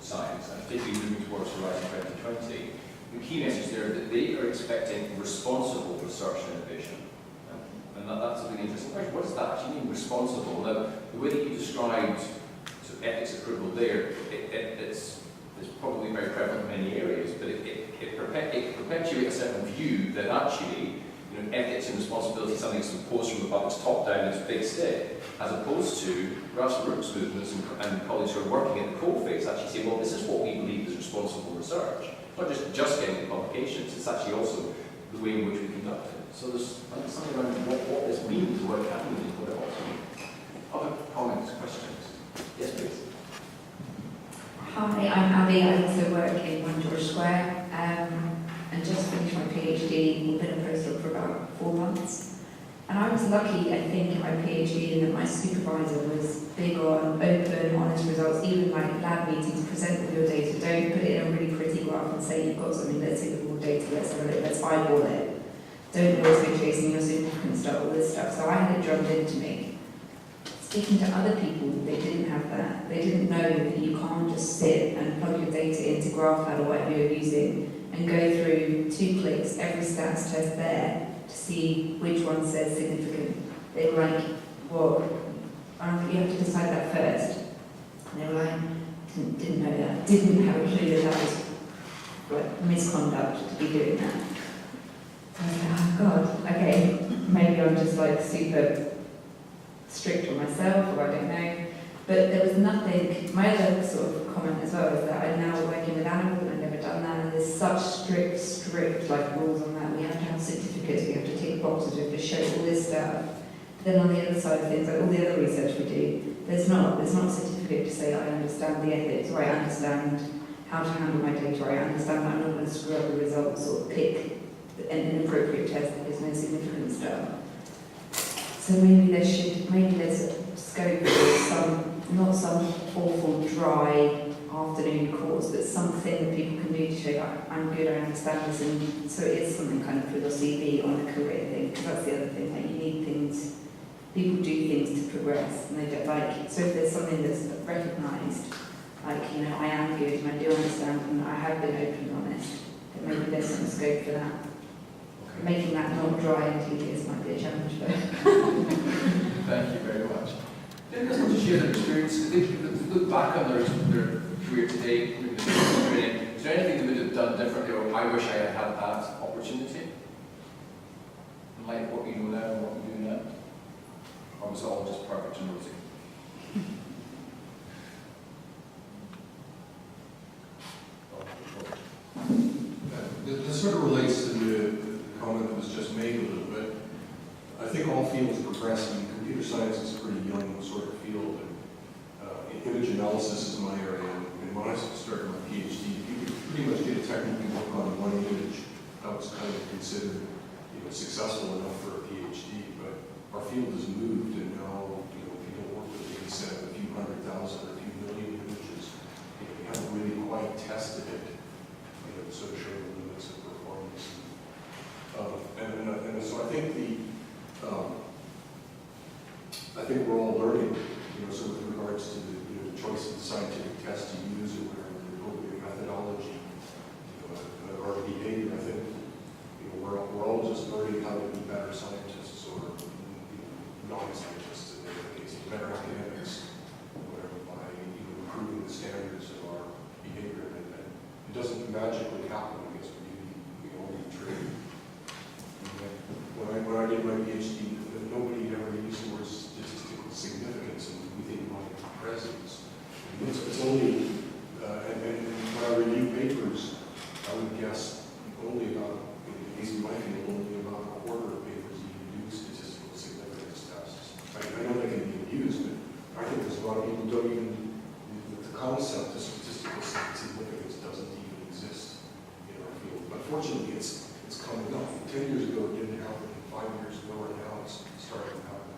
science, and particularly moving towards Horizon 2020, the key message there is that they are expecting responsible research and innovation. And that's a really interesting question. What does that actually mean, responsible? Now, the way that you described sort of ethics approval there, it's probably very prevalent in many areas, but it perpetuates a certain view that actually ethics and responsibility, something that's imposed from above, it's top down, it's a big stick, as opposed to grassroots movements and colleagues who are working at the coalface actually say, well, this is what we believe is responsible research. It's not just getting the publications, it's actually also the way in which we conduct it. So there's something around what this means, what it can mean, what it ought to mean. Other comments, questions? Yes, please. Hi, I'm Abby. I also work in 1 George Square and just finished my PhD. I've been a postdoc for about 4 months. And I was lucky, I think, in my PhD in that my supervisor was big on open, honest results, even like lab meetings, present with your data. Don't put it in a really pretty graph and say you've got something, let's see the raw data, let's have a look, let's eyeball it. Don't always go chasing your significant stuff, all this stuff. So I had it drummed into me. Speaking to other people, they didn't have that. They didn't know that you can't just sit and plug your data into GraphPad or whatever you're using and go through 2 clicks, every stats test there, to see which one says significant. They were like, well, you have to decide that first. And they were like, didn't know that, didn't have a clue that was like misconduct to be doing that. I was like, oh God, okay, maybe I'm just like super strict on myself, or I don't know. But there was nothing. My other sort of comment as well is that I'm now working with animals and I've never done that, and there's such strict like rules on that. We have to have certificates, we have to tick boxes, we have to show all this stuff. But then on the other side of things, like all the other research we do, there's not a certificate to say I understand the ethics, or I understand how to handle my data, or I understand that I'm not going to screw up the results or pick an inappropriate test that there's no significant stuff. So maybe there's a scope for some, not some awful dry afternoon course, but something that people can do to show that I'm good, I understand this, and so it is something kind of for your CV on a career thing, because that's the other thing, like you need things, people do things to progress, and they don't like, so if there's something that's recognised, like, I am good, and I do understand, and I have been open and honest, then maybe there's some scope for that. Making that not dry and tedious might be a challenge, but... Thank you very much. Did anyone want to share their experience? They look back on their career today, training. Is there anything they would have done differently, or I wish I had had that opportunity? In light of what we know now and what we do now? Or was it all just perfect and rosy? This sort of relates to the comment that was just made a little bit. I think all fields progress. I mean, computer science is a pretty young sort of field, and image analysis is my area. And when I started my PhD, you could pretty much get a technical book on one image. That was kind of considered, successful enough for a PhD. But our field has moved, and now, people work with a data set of a few 100,000 or a few million images. We haven't really quite tested it, to sort of show the limits of performance. And so I think we're all learning, so with regards to the choice of the scientific test to use or whatever, the appropriate methodology, or behavior. I think we're all just learning how to be better scientists, or non-scientists in the case, better academics, whatever, by improving the standards of our behavior. And it doesn't magically happen. I guess we all need training. When I did my PhD, nobody ever used the word statistical significance, and we think about presence. It's only, and when I review papers, I would guess only about, at least in my field, only about a quarter of papers even do statistical significance tests. I know they can be abused, but I think there's a lot of people who don't even, the concept of statistical significance doesn't even exist in our field. But fortunately, it's coming up. 10 years ago, it didn't happen. 5 years ago, and now it's starting to happen.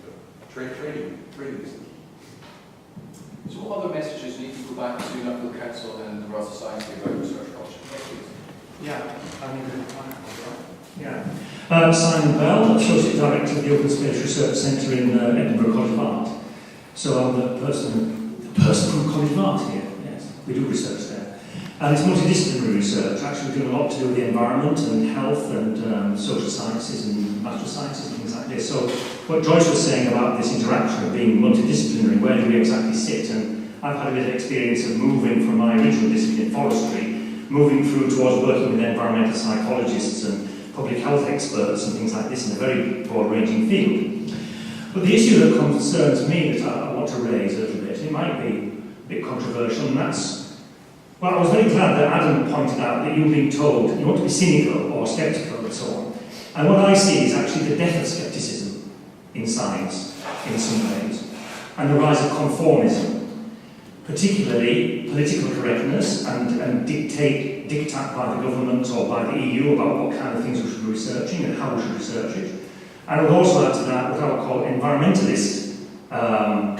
So I think training is the key. So what other messages need to go back to Nuffield Council and the Royal Society about research culture? Simon Bell, Associate Director of the Open Space Research Centre in Edinburgh College of Art. So I'm the person from College of Art here. Yes, we do research there. And it's multidisciplinary research, actually doing a lot to do with the environment and health and social sciences and natural sciences and things like this. So what Joyce was saying about this interaction of being multidisciplinary, where do we exactly sit? And I've had a bit of experience of moving from my original discipline, forestry, moving through towards working with environmental psychologists and public health experts and things like this in a very broad-ranging field. But the issue that concerns me that I want to raise a little bit, it might be a bit controversial, and that's, well, I was very glad that Adam pointed out that you're being told you want to be cynical or sceptical and so on. And what I see is actually the death of scepticism in science, in some ways, and the rise of conformism, particularly political correctness and dictate by the government or by the EU about what kind of things we should be researching and how we should research it. And I would also add to that what I would call environmentalist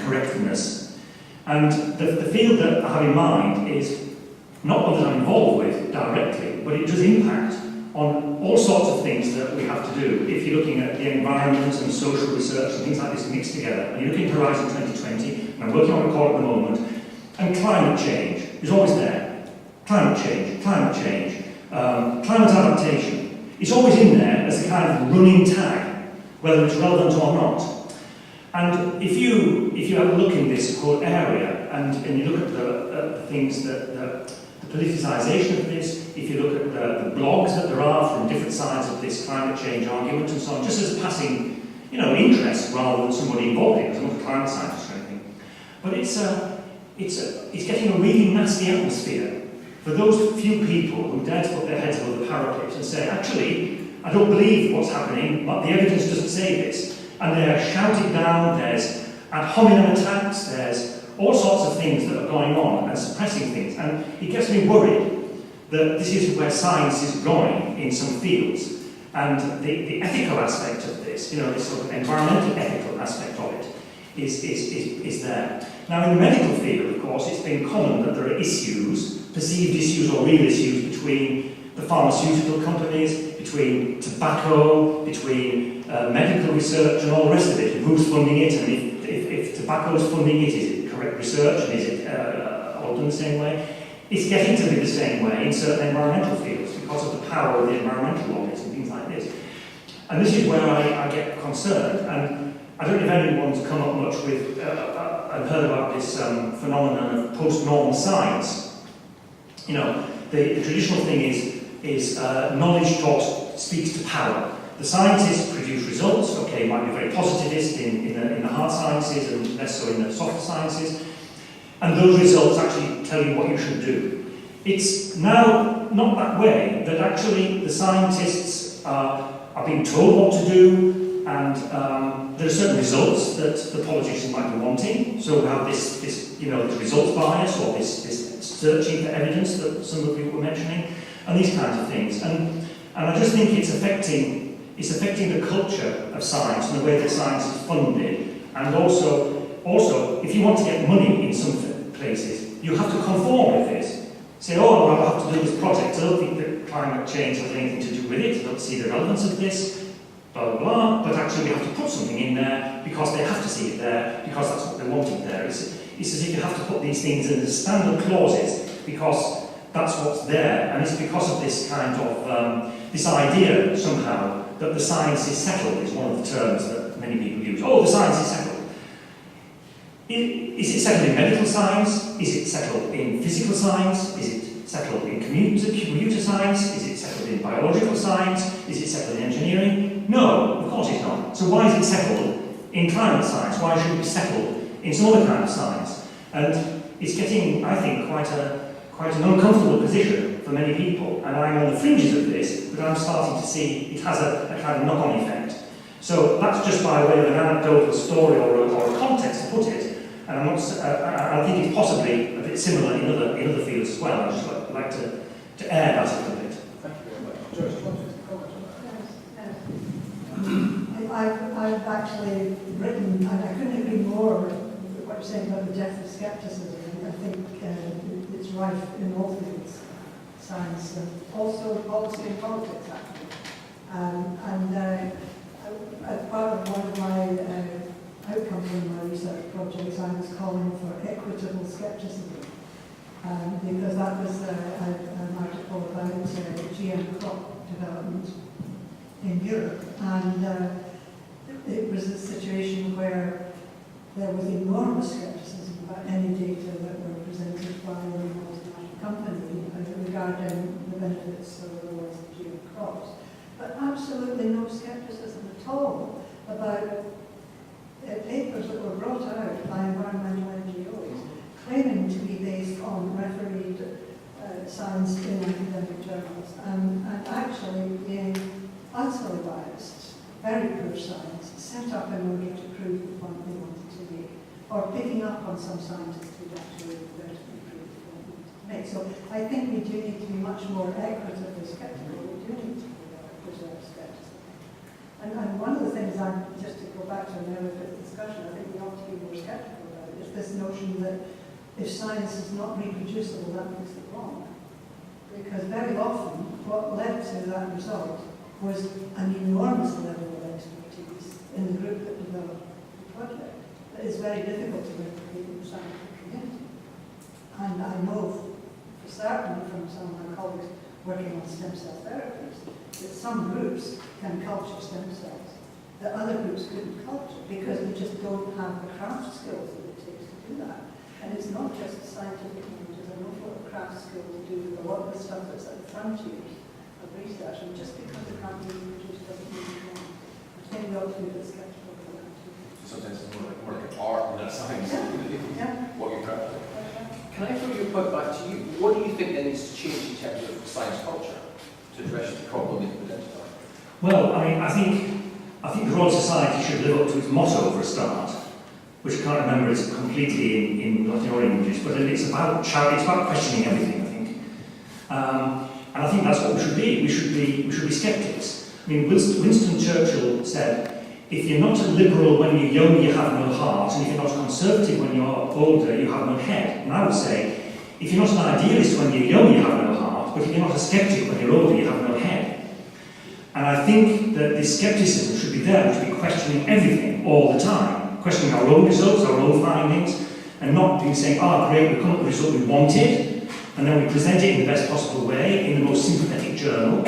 correctness. And the field that I have in mind is not one that I'm involved with directly, but it does impact on all sorts of things that we have to do. If you're looking at the environment and social research and things like this mixed together, and you're looking at Horizon 2020, and I'm working on a call at the moment, and climate change is always there. Climate change, climate adaptation. It's always in there as a kind of running tag, whether it's relevant or not. And if you have a look in this whole area and you look at the things that the politicisation of this, if you look at the blogs that there are from different sides of this climate change argument and so on, just as a passing, interest rather than somebody involved in it, as not a climate scientist or anything. But it's getting a really nasty atmosphere for those few people who dare to put their heads above the parapet and say, actually, I don't believe what's happening, but the evidence doesn't say this. And they're shouted down, there's ad hominem attacks, there's all sorts of things that are going on and suppressing things. And it gets me worried that this is where science is going in some fields. And the ethical aspect of this, this sort of environmental ethical aspect of it, is there. Now, in the medical field, of course, it's been common that there are issues, perceived issues or real issues between the pharmaceutical companies, between tobacco, between medical research and all the rest of it, and who's funding it, and if tobacco is funding it, is it correct research, and is it all done the same way? It's getting to be the same way in certain environmental fields because of the power of the environmental lobbies and things like this. And this is where I get concerned, and I don't know if anyone's come up much with and heard about this phenomenon of post-norm science. The traditional thing is knowledge taught speaks to power. The scientists produce results, okay, might be very positivist in the hard sciences and less so in the soft sciences, and those results actually tell you what you should do. It's now not that way, that actually the scientists are being told what to do, and there are certain results that the politicians might be wanting. So we have this results bias, or this searching for evidence that some of you were mentioning, and these kinds of things. And I just think it's affecting the culture of science and the way that science is funded. And also, if you want to get money in some places, you have to conform with this. Say, oh, well, I have to do this project. I don't think that climate change has anything to do with it. I don't see the relevance of this, blah, blah, blah. But actually, we have to put something in there because they have to see it there, because that's what they wanted there. It's as if you have to put these things in as standard clauses because that's what's there. And it's because of this kind of, this idea somehow that the science is settled is one of the terms that many people use. Oh, the science is settled. Is it settled in medical science? Is it settled in physical science? Is it settled in computer science? Is it settled in biological science? Is it settled in engineering? No, of course it's not. So why is it settled in climate science? Why should it be settled in some other kind of science? And it's getting, I think, quite an uncomfortable position for many people. And I'm on the fringes of this, but I'm starting to see it has a kind of knock-on effect. So that's just by way of an anecdotal story or a context to put it. And I think it's possibly a bit similar in other fields as well. I'd just like to air that a little bit. Thank you very much. Joyce, do you want to comment on that? I've actually written, and I couldn't agree more with what you're saying about the death of scepticism. I think it's rife in all fields, science and also policy and politics, actually. As part of one of my outcomes in my research projects, I was calling for equitable scepticism, because that was an article about GM crop development in Europe, and it was a situation where there was enormous scepticism about any data that were presented by a multinational company regarding the benefits or the loss of GM crops. but absolutely no scepticism at all about papers that were brought out by environmental NGOs claiming to be based on refereed science in academic journals and actually being utterly biased, very poor science, set up in order to prove the point they wanted to make, or picking up on some scientists who actually vertically prove the point they wanted to make. So I think we do need to be much more equitably sceptical. We do need to preserve scepticism. And one of the things, just to go back to an earlier bit of discussion, I think we ought to be more sceptical about it, is this notion that if science is not reproducible, that makes it wrong. Because very often, what led to that result was an enormous level of expertise in the group that developed the project that is very difficult to replicate in the scientific community. And I know for certain from some of my colleagues working on stem cell therapies that some groups can culture stem cells that other groups couldn't culture because we just don't have the craft skills that it takes to do that. And it's not just the scientific community, there's an awful lot of craft skill to do with a lot of the stuff that's at the frontiers of research, and just because it can't be reproduced doesn't mean it's wrong. I think we ought to be a bit sceptical about that too. Sometimes it's more like an art than a science. Yeah. What you're trying to do. Can I throw your point back to you? What do you think then needs to change in terms of science culture to address the problem that you've identified? Well, I think the Royal Society should live up to its motto for a start, which I can't remember it's completely in Latin or English, but it's about questioning everything, I think. And I think that's what we should be. We should be skeptics. I mean, Winston Churchill said, if you're not a liberal when you're young, you have no heart, and if you're not a conservative when you're older, you have no head. And I would say, if you're not an idealist when you're young, you have no heart, but if you're not a skeptic when you're older, you have no head. And I think that this skepticism should be there, we should be questioning everything all the time. Questioning our own results, our own findings, and not being saying, great, we've come up with the result we wanted, and then we present it in the best possible way, in the most sympathetic journal,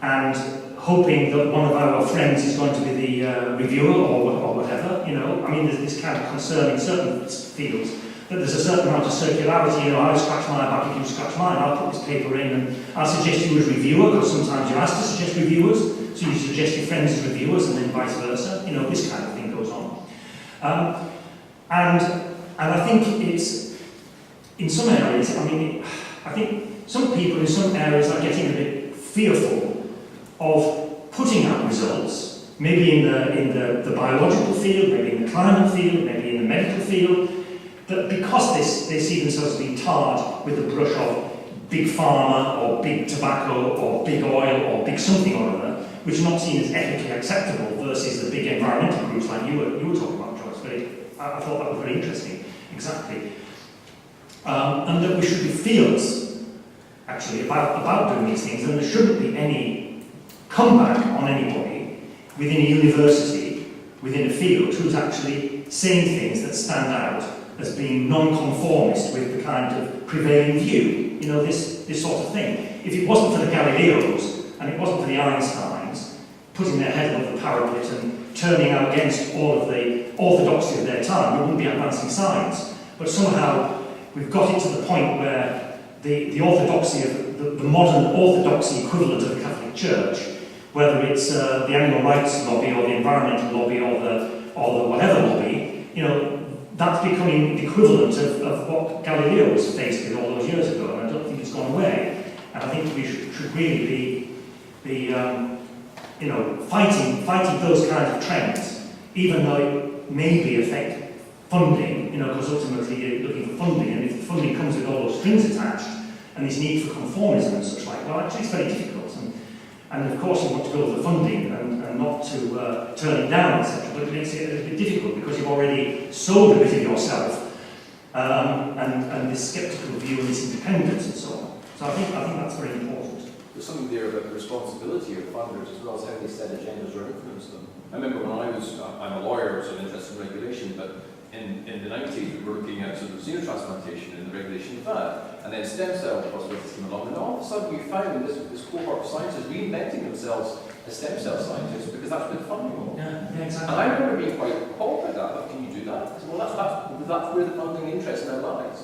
and hoping that one of our friends is going to be the reviewer or whatever, you know. I mean, there's this kind of concern in certain fields, that there's a certain amount of circularity, you know, I'll scratch my back if you scratch mine, I'll put this paper in, and I'll suggest you as reviewer, because sometimes you're asked to suggest reviewers, so you suggest your friends as reviewers, and then vice versa, you know, this kind of thing goes on. And I think it's, in some areas, I think some people in some areas are getting a bit fearful of putting out results, maybe in the biological field, maybe in the climate field, maybe in the medical field, that because they see themselves being tarred with the brush of big pharma or big tobacco or big oil or big something or other, which are not seen as ethically acceptable versus the big environmental groups like you were talking about, Joyce. I thought that was very interesting, exactly. And that we should be fearless, actually, about doing these things, and there shouldn't be any comeback on anybody within a university, within a field, who's actually saying things that stand out as being non-conformist with the kind of prevailing view, you know, this sort of thing. If it wasn't for the Galileos, and it wasn't for the Einsteins, putting their head above the parapet and turning out against all of the orthodoxy of their time, we wouldn't be advancing science. But somehow we've got it to the point where the orthodoxy of the modern orthodoxy equivalent of the Catholic Church, whether it's the animal rights lobby or the environmental lobby or the whatever lobby, you know, that's becoming the equivalent of what Galileo was faced with all those years ago, and I don't think it's gone away. And I think we should really be you know, fighting those kinds of trends, even though it maybe affect funding, you know, because ultimately you're looking for funding, and if the funding comes with all those strings attached, and this need for conformism and such like, well, actually it's very difficult. And of course you want to go for the funding and not to turn it down, etc. But it makes it a bit difficult because you've already sold a bit of yourself, and this sceptical view and this independence and so on. So I think that's very important. There's something there about the responsibility of funders as well as how they set agendas or influence them. I remember when I'm a lawyer, so I'm interested in regulation, but in the 90s we were looking at sort of xenotransplantation and the regulation of that, and then stem cell possibilities came along, and all of a sudden you found this cohort of scientists reinventing themselves as stem cell scientists because that's been funding all. Yeah, exactly. And I remember being quite appalled by that. How can you do that? I said, well, that's where the funding interest now lies.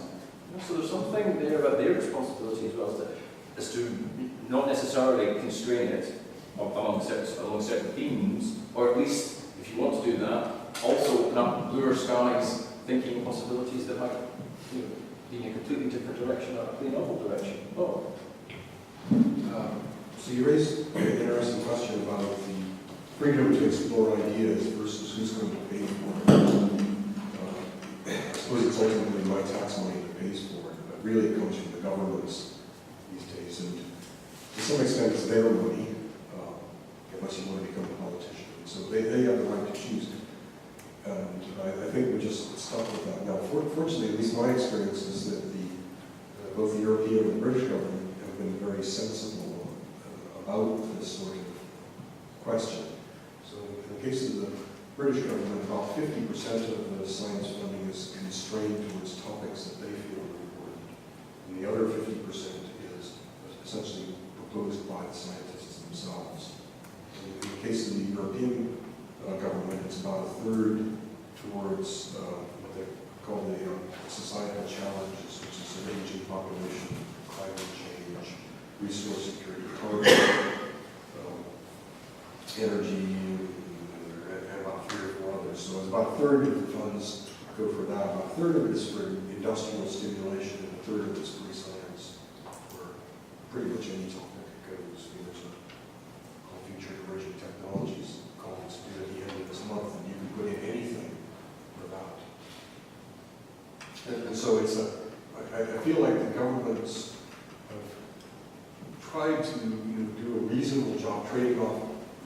You know, so there's something there about their responsibility as well as to not necessarily constrain it along certain themes, or at least, if you want to do that, also open up bluer skies, thinking possibilities that might, you know, be in a completely different direction, or a completely novel direction. Oh. So you raised an interesting question about the freedom to explore ideas versus who's going to pay for it. I suppose it's ultimately my tax money that pays for it, but really it comes from the governments these days, and to some extent it's their money, unless you want to become a politician. So they have the right to choose it. And I think we're just stuck with that. Now, fortunately, at least my experience is that both the European and the British government have been very sensible about this sort of question. So in the case of the British government, about 50% of the science funding is constrained towards topics that they feel are important. And the other 50% is essentially proposed by the scientists themselves. In the case of the European government, it's about a third towards what they call the societal challenges, which is an aging population, climate change, resource security, carbon, energy, and about 3 or 4 others. So it's about a third of the funds go for that. About a third of it is for industrial stimulation, and a third of it is for science, where pretty much any topic goes. There's a future emerging technologies conference due at the end of this month, and you can put in anything for that. And so it's I feel like the governments have tried to do a reasonable job trading off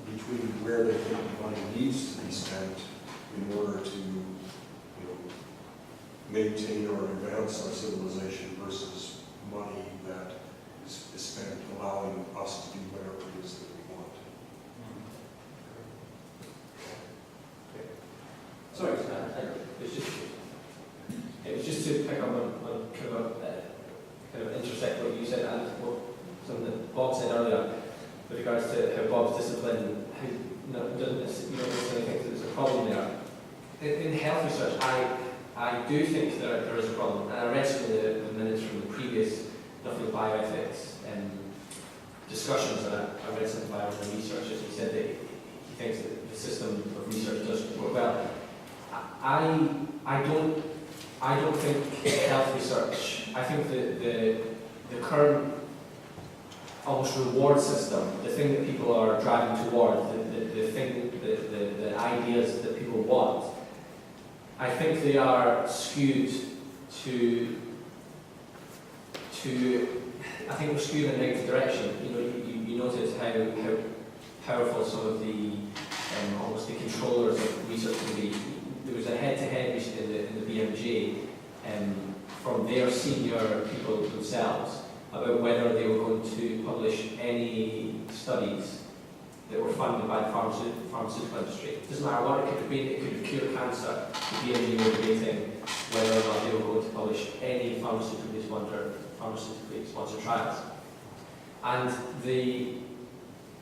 between where they think the money needs to be spent in order to maintain or advance our civilization versus money that is spent allowing us to do whatever it is that we want. Sorry, it was just to pick up on kind of intersect what you said and what something that Bob said earlier with regards to how Bob's discipline doesn't necessarily think that there's a problem there. In health research, I do think there is a problem, and I read some of the minutes from the previous Nuffield bioethics discussions, and I read something by one of the researchers. He said that he thinks that the system of research does work well. I don't think health research. I think that the current almost reward system, the thing that people are driving toward, the ideas that people want, I think they are skewed I think we're skewed in a negative direction. You notice how powerful some of the almost the controllers of research can be. There was a head-to-head recently in the BMJ from their senior people themselves about whether they were going to publish any studies that were funded by the pharmaceutical industry. It doesn't matter what it could have been, it could have cured cancer. The BMJ were debating whether or not they were going to publish any pharmaceutically sponsored trials. And the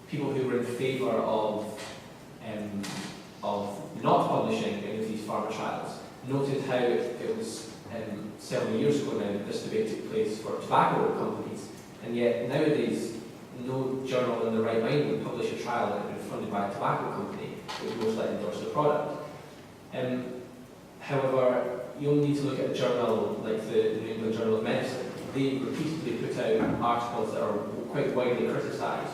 people who were in favour of not publishing any of these pharma trials noted how it was several years ago now this debate took place for tobacco companies, and yet nowadays no journal in the right mind would publish a trial that had been funded by a tobacco company that would most likely endorse the product. However, you only need to look at a journal like the New England Journal of Medicine. They repeatedly put out articles that are quite widely criticised,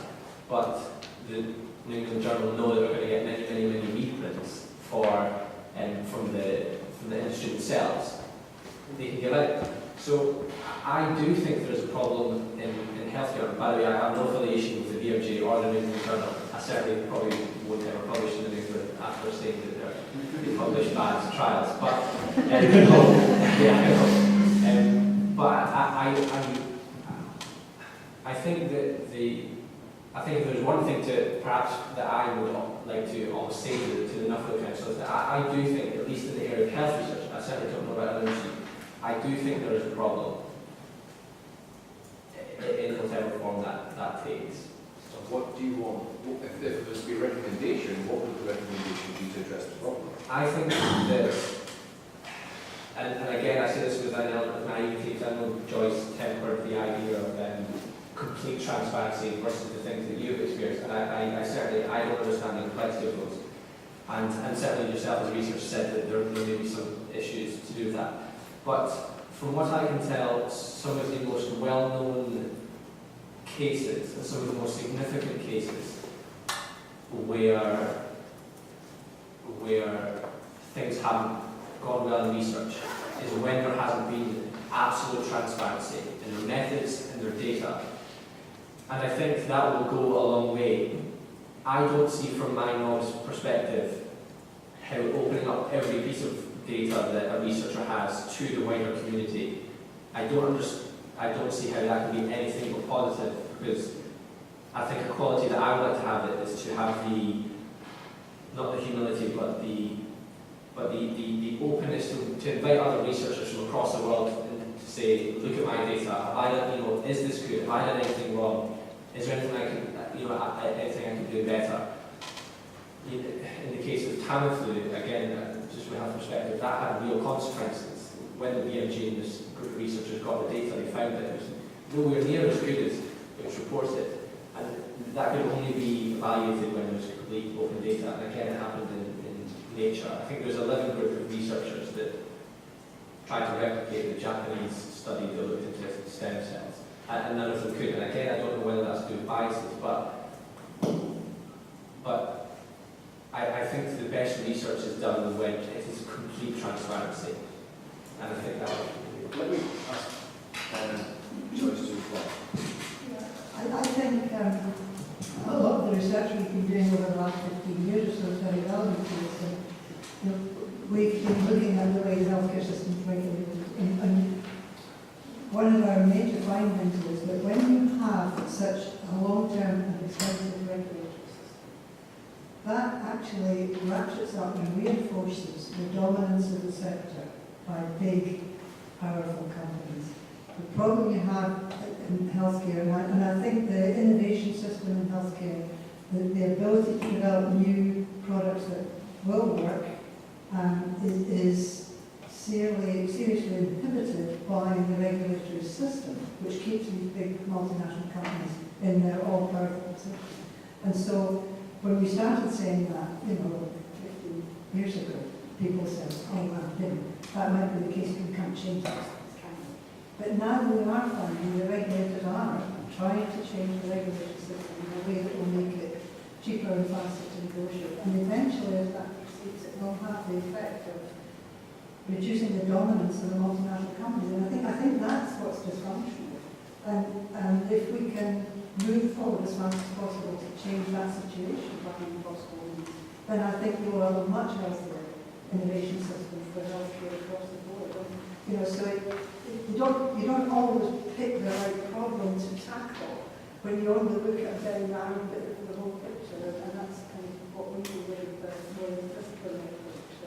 but the New England Journal know that they're going to get many reprints from the industry themselves. They can give out. So I do think there's a problem in healthcare. By the way, I have no affiliation with the BMJ or the New England Journal. I certainly probably won't ever publish in the New England after saying that they publish bad trials. But I think that I think if there's one thing that I would like to almost say to the Nuffield Council is that I do think, at least in the area of health research, I certainly don't know about other issues, I do think there is a problem in whatever form that takes. So what do you want? If there was to be a recommendation, what would the recommendation be to address the problem? I think that, and again I say this with an element of naivety, because I know Joyce tempered the idea of complete transparency versus the things that you've experienced. And I certainly, I don't understand the complexity of those. And certainly yourself as a researcher said that there may be some issues to do with that. But from what I can tell, some of the most well-known cases and some of the most significant cases where things haven't gone well in research is when there hasn't been absolute transparency in their methods and their data. And I think that will go a long way. I don't see from my novice perspective how opening up every piece of data that a researcher has to the wider community, I don't see how that can be anything but positive, because I think a quality that I would like to have is to have not the humility, but the openness to invite other researchers from across the world and to say, look at my data, have I done, is this good, have I done anything wrong, is there anything anything I can do better? In the case of Tamiflu, again, just from our perspective, that had real consequences. When the BMG and this group of researchers got the data, they found that it was nowhere near as good as it was reported. And that could only be evaluated when there was complete open data. And again, it happened in Nature. I think there's a living group of researchers that tried to replicate the Japanese study that looked into stem cells. And none of them could. And again, I don't know whether that's due to biases, but I think the best research is done when it is complete transparency. And I think that would be... Let me ask Joyce to as well. I think a lot of the research we've been doing over the last 15 years or so is very relevant to this. We've been looking at the way the healthcare system is regulated. And one of our major findings is that when you have such a long-term and expensive regulatory system, that actually ratchets up and reinforces the dominance of the sector by big, powerful companies. The problem you have in healthcare, and I think the innovation system in healthcare, the ability to develop new products that will work, is seriously inhibited by the regulatory system, which keeps these big multinational companies in their all-powerful position. And so, when we started saying that, 15 years ago, people said, oh, well, that might be the case, we can't change that. But now we are finding the regulators are trying to change the regulatory system in a way that will make it cheaper and faster to negotiate. And eventually, as that proceeds, it will have the effect of reducing the dominance of the multinational companies. And I think that's what's dysfunctional. And if we can move forward as fast as possible to change that situation by any possible means, then I think we will have a much healthier innovation system for healthcare across the board. So you don't always pick the right problem to tackle when you only look at a very narrow bit of the whole picture, and that's kind of what we do with the disciplinary approach.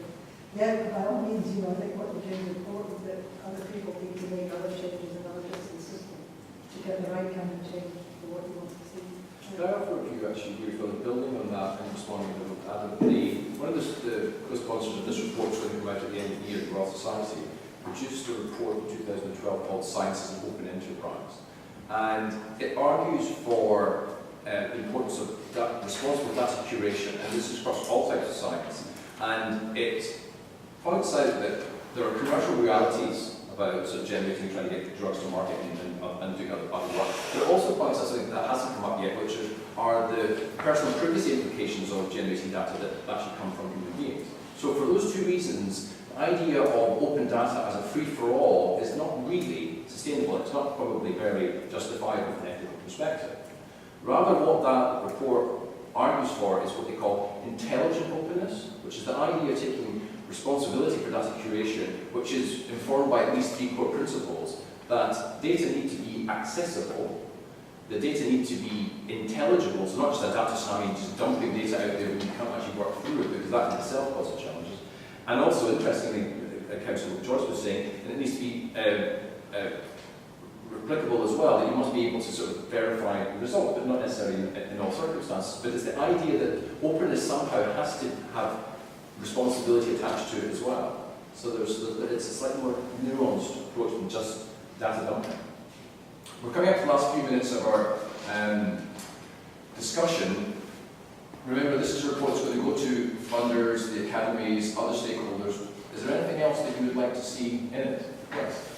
Yeah, by all means, I think what you're doing is important, that other people need to make other changes in other bits of the system to get the right kind of change for what you want to see. Could I offer a view actually here, Phil, building on that and responding to Adam? One of the co-sponsors of this report is going to come out at the end of the year, the Royal Society, produced a report in 2012 called Science as an Open Enterprise. And it argues for the importance of responsible data curation, and this is across all types of science. And it points out that there are commercial realities about generating, trying to get drugs to market and doing other work. But it also points out something that hasn't come up yet, which are the personal privacy implications of generating data that actually come from human beings. So for those two reasons, the idea of open data as a free-for-all is not really sustainable. It's not probably very justifiable from an ethical perspective. Rather, what that report argues for is what they call intelligent openness, which is the idea of taking responsibility for data curation, which is informed by at least three core principles: that data need to be accessible, the data need to be intelligible, so not just a data science just dumping data out there when you can't actually work through it, because that in itself causes challenges. And also, interestingly, Councillor George was saying, and it needs to be replicable as well, that you must be able to sort of verify the result, but not necessarily in all circumstances. But it's the idea that openness somehow has to have responsibility attached to it as well. So it's a slightly more nuanced approach than just data dumping. We're coming up to the last few minutes of our discussion, remember this is a report that's going to go to funders, the academies, other stakeholders. Is there anything else that you would like to see in it? Yes.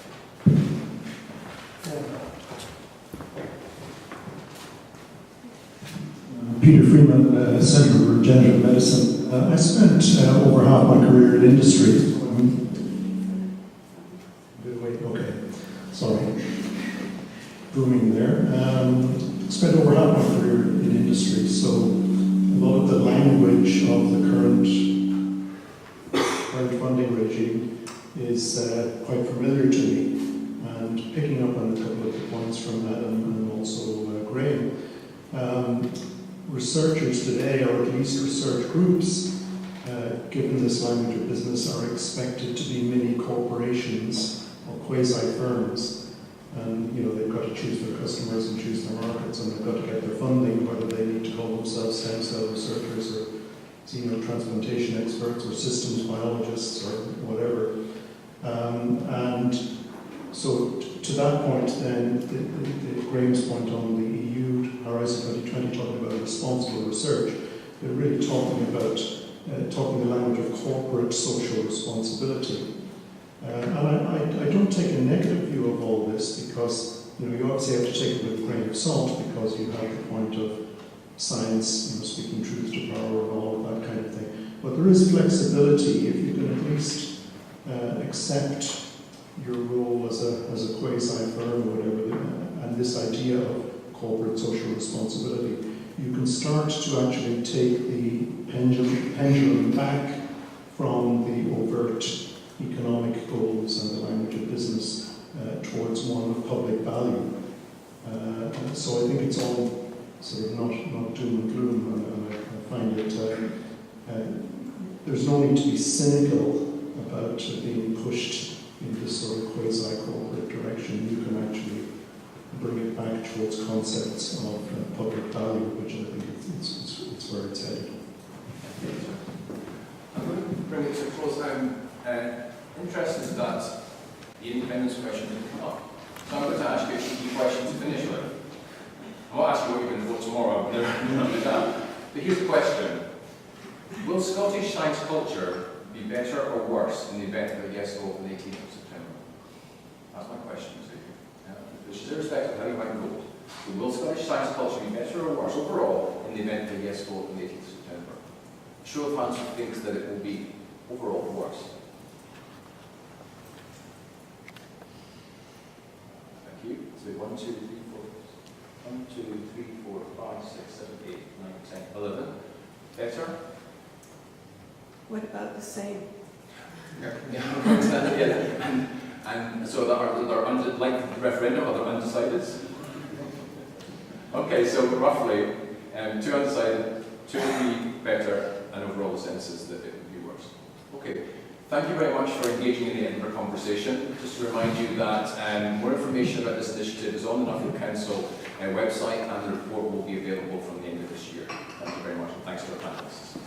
Peter Freeman, Centre for Regenerative Medicine. I spent over half my career in industry. Wait, okay, sorry. Booming there. Spent over half my career in industry, so a lot of the language of the current funding regime is quite familiar to me. And picking up on a couple of the points from Adam and also Graham, researchers today, or at least research groups, given this language of business, are expected to be mini corporations or quasi-firms. And they've got to choose their customers and choose their markets, and they've got to get their funding, whether they need to call themselves stem cell researchers or xenotransplantation experts or systems biologists or whatever. And so to that point then, Graham's point on the EU Horizon 2020 talking about responsible research, they're really talking about talking the language of corporate social responsibility. And I don't take a negative view of all this, because you obviously have to take it with a grain of salt, because you have the point of science, speaking truth to power and all of that kind of thing. But there is flexibility if you can at least accept your role as a quasi-firm or whatever, and this idea of corporate social responsibility. You can start to actually take the pendulum back from the overt economic goals and the language of business towards one of public value. So I think it's all sort of not doom and gloom, and I find it, there's no need to be cynical about being pushed in this sort of quasi-corporate direction. You can actually bring it back towards concepts of public value, which I think it's where it's headed. I'm going to bring it to a close. I'm interested that the independence question didn't come up. So I'm going to ask you a key question to finish with. I won't ask you what you're going to vote tomorrow, never do that. But here's the question. Will Scottish science culture be better or worse in the event of a yes vote on the 18th of September? That's my question to you. Which is irrespective of how you might vote. So will Scottish science culture be better or worse overall in the event of a yes vote on the 18th of September? Show of hands who thinks that it will be overall worse. Thank you. So 1, 2, 3, 4. 1, 2, 3, 4, 5, 6, 7, 8, 9, 10, 11. Better? What about the same? Yeah. And so they're like the referendum, are there undecided? Okay, so roughly 2 undecided, 2 or 3 better, and overall the sense is that it would be worse. Okay, thank you very much for engaging in the Edinburgh conversation. Just to remind you that more information about this initiative is on the Nuffield Council website, and the report will be available from the end of this year. Thank you very much, and thanks to our panelists.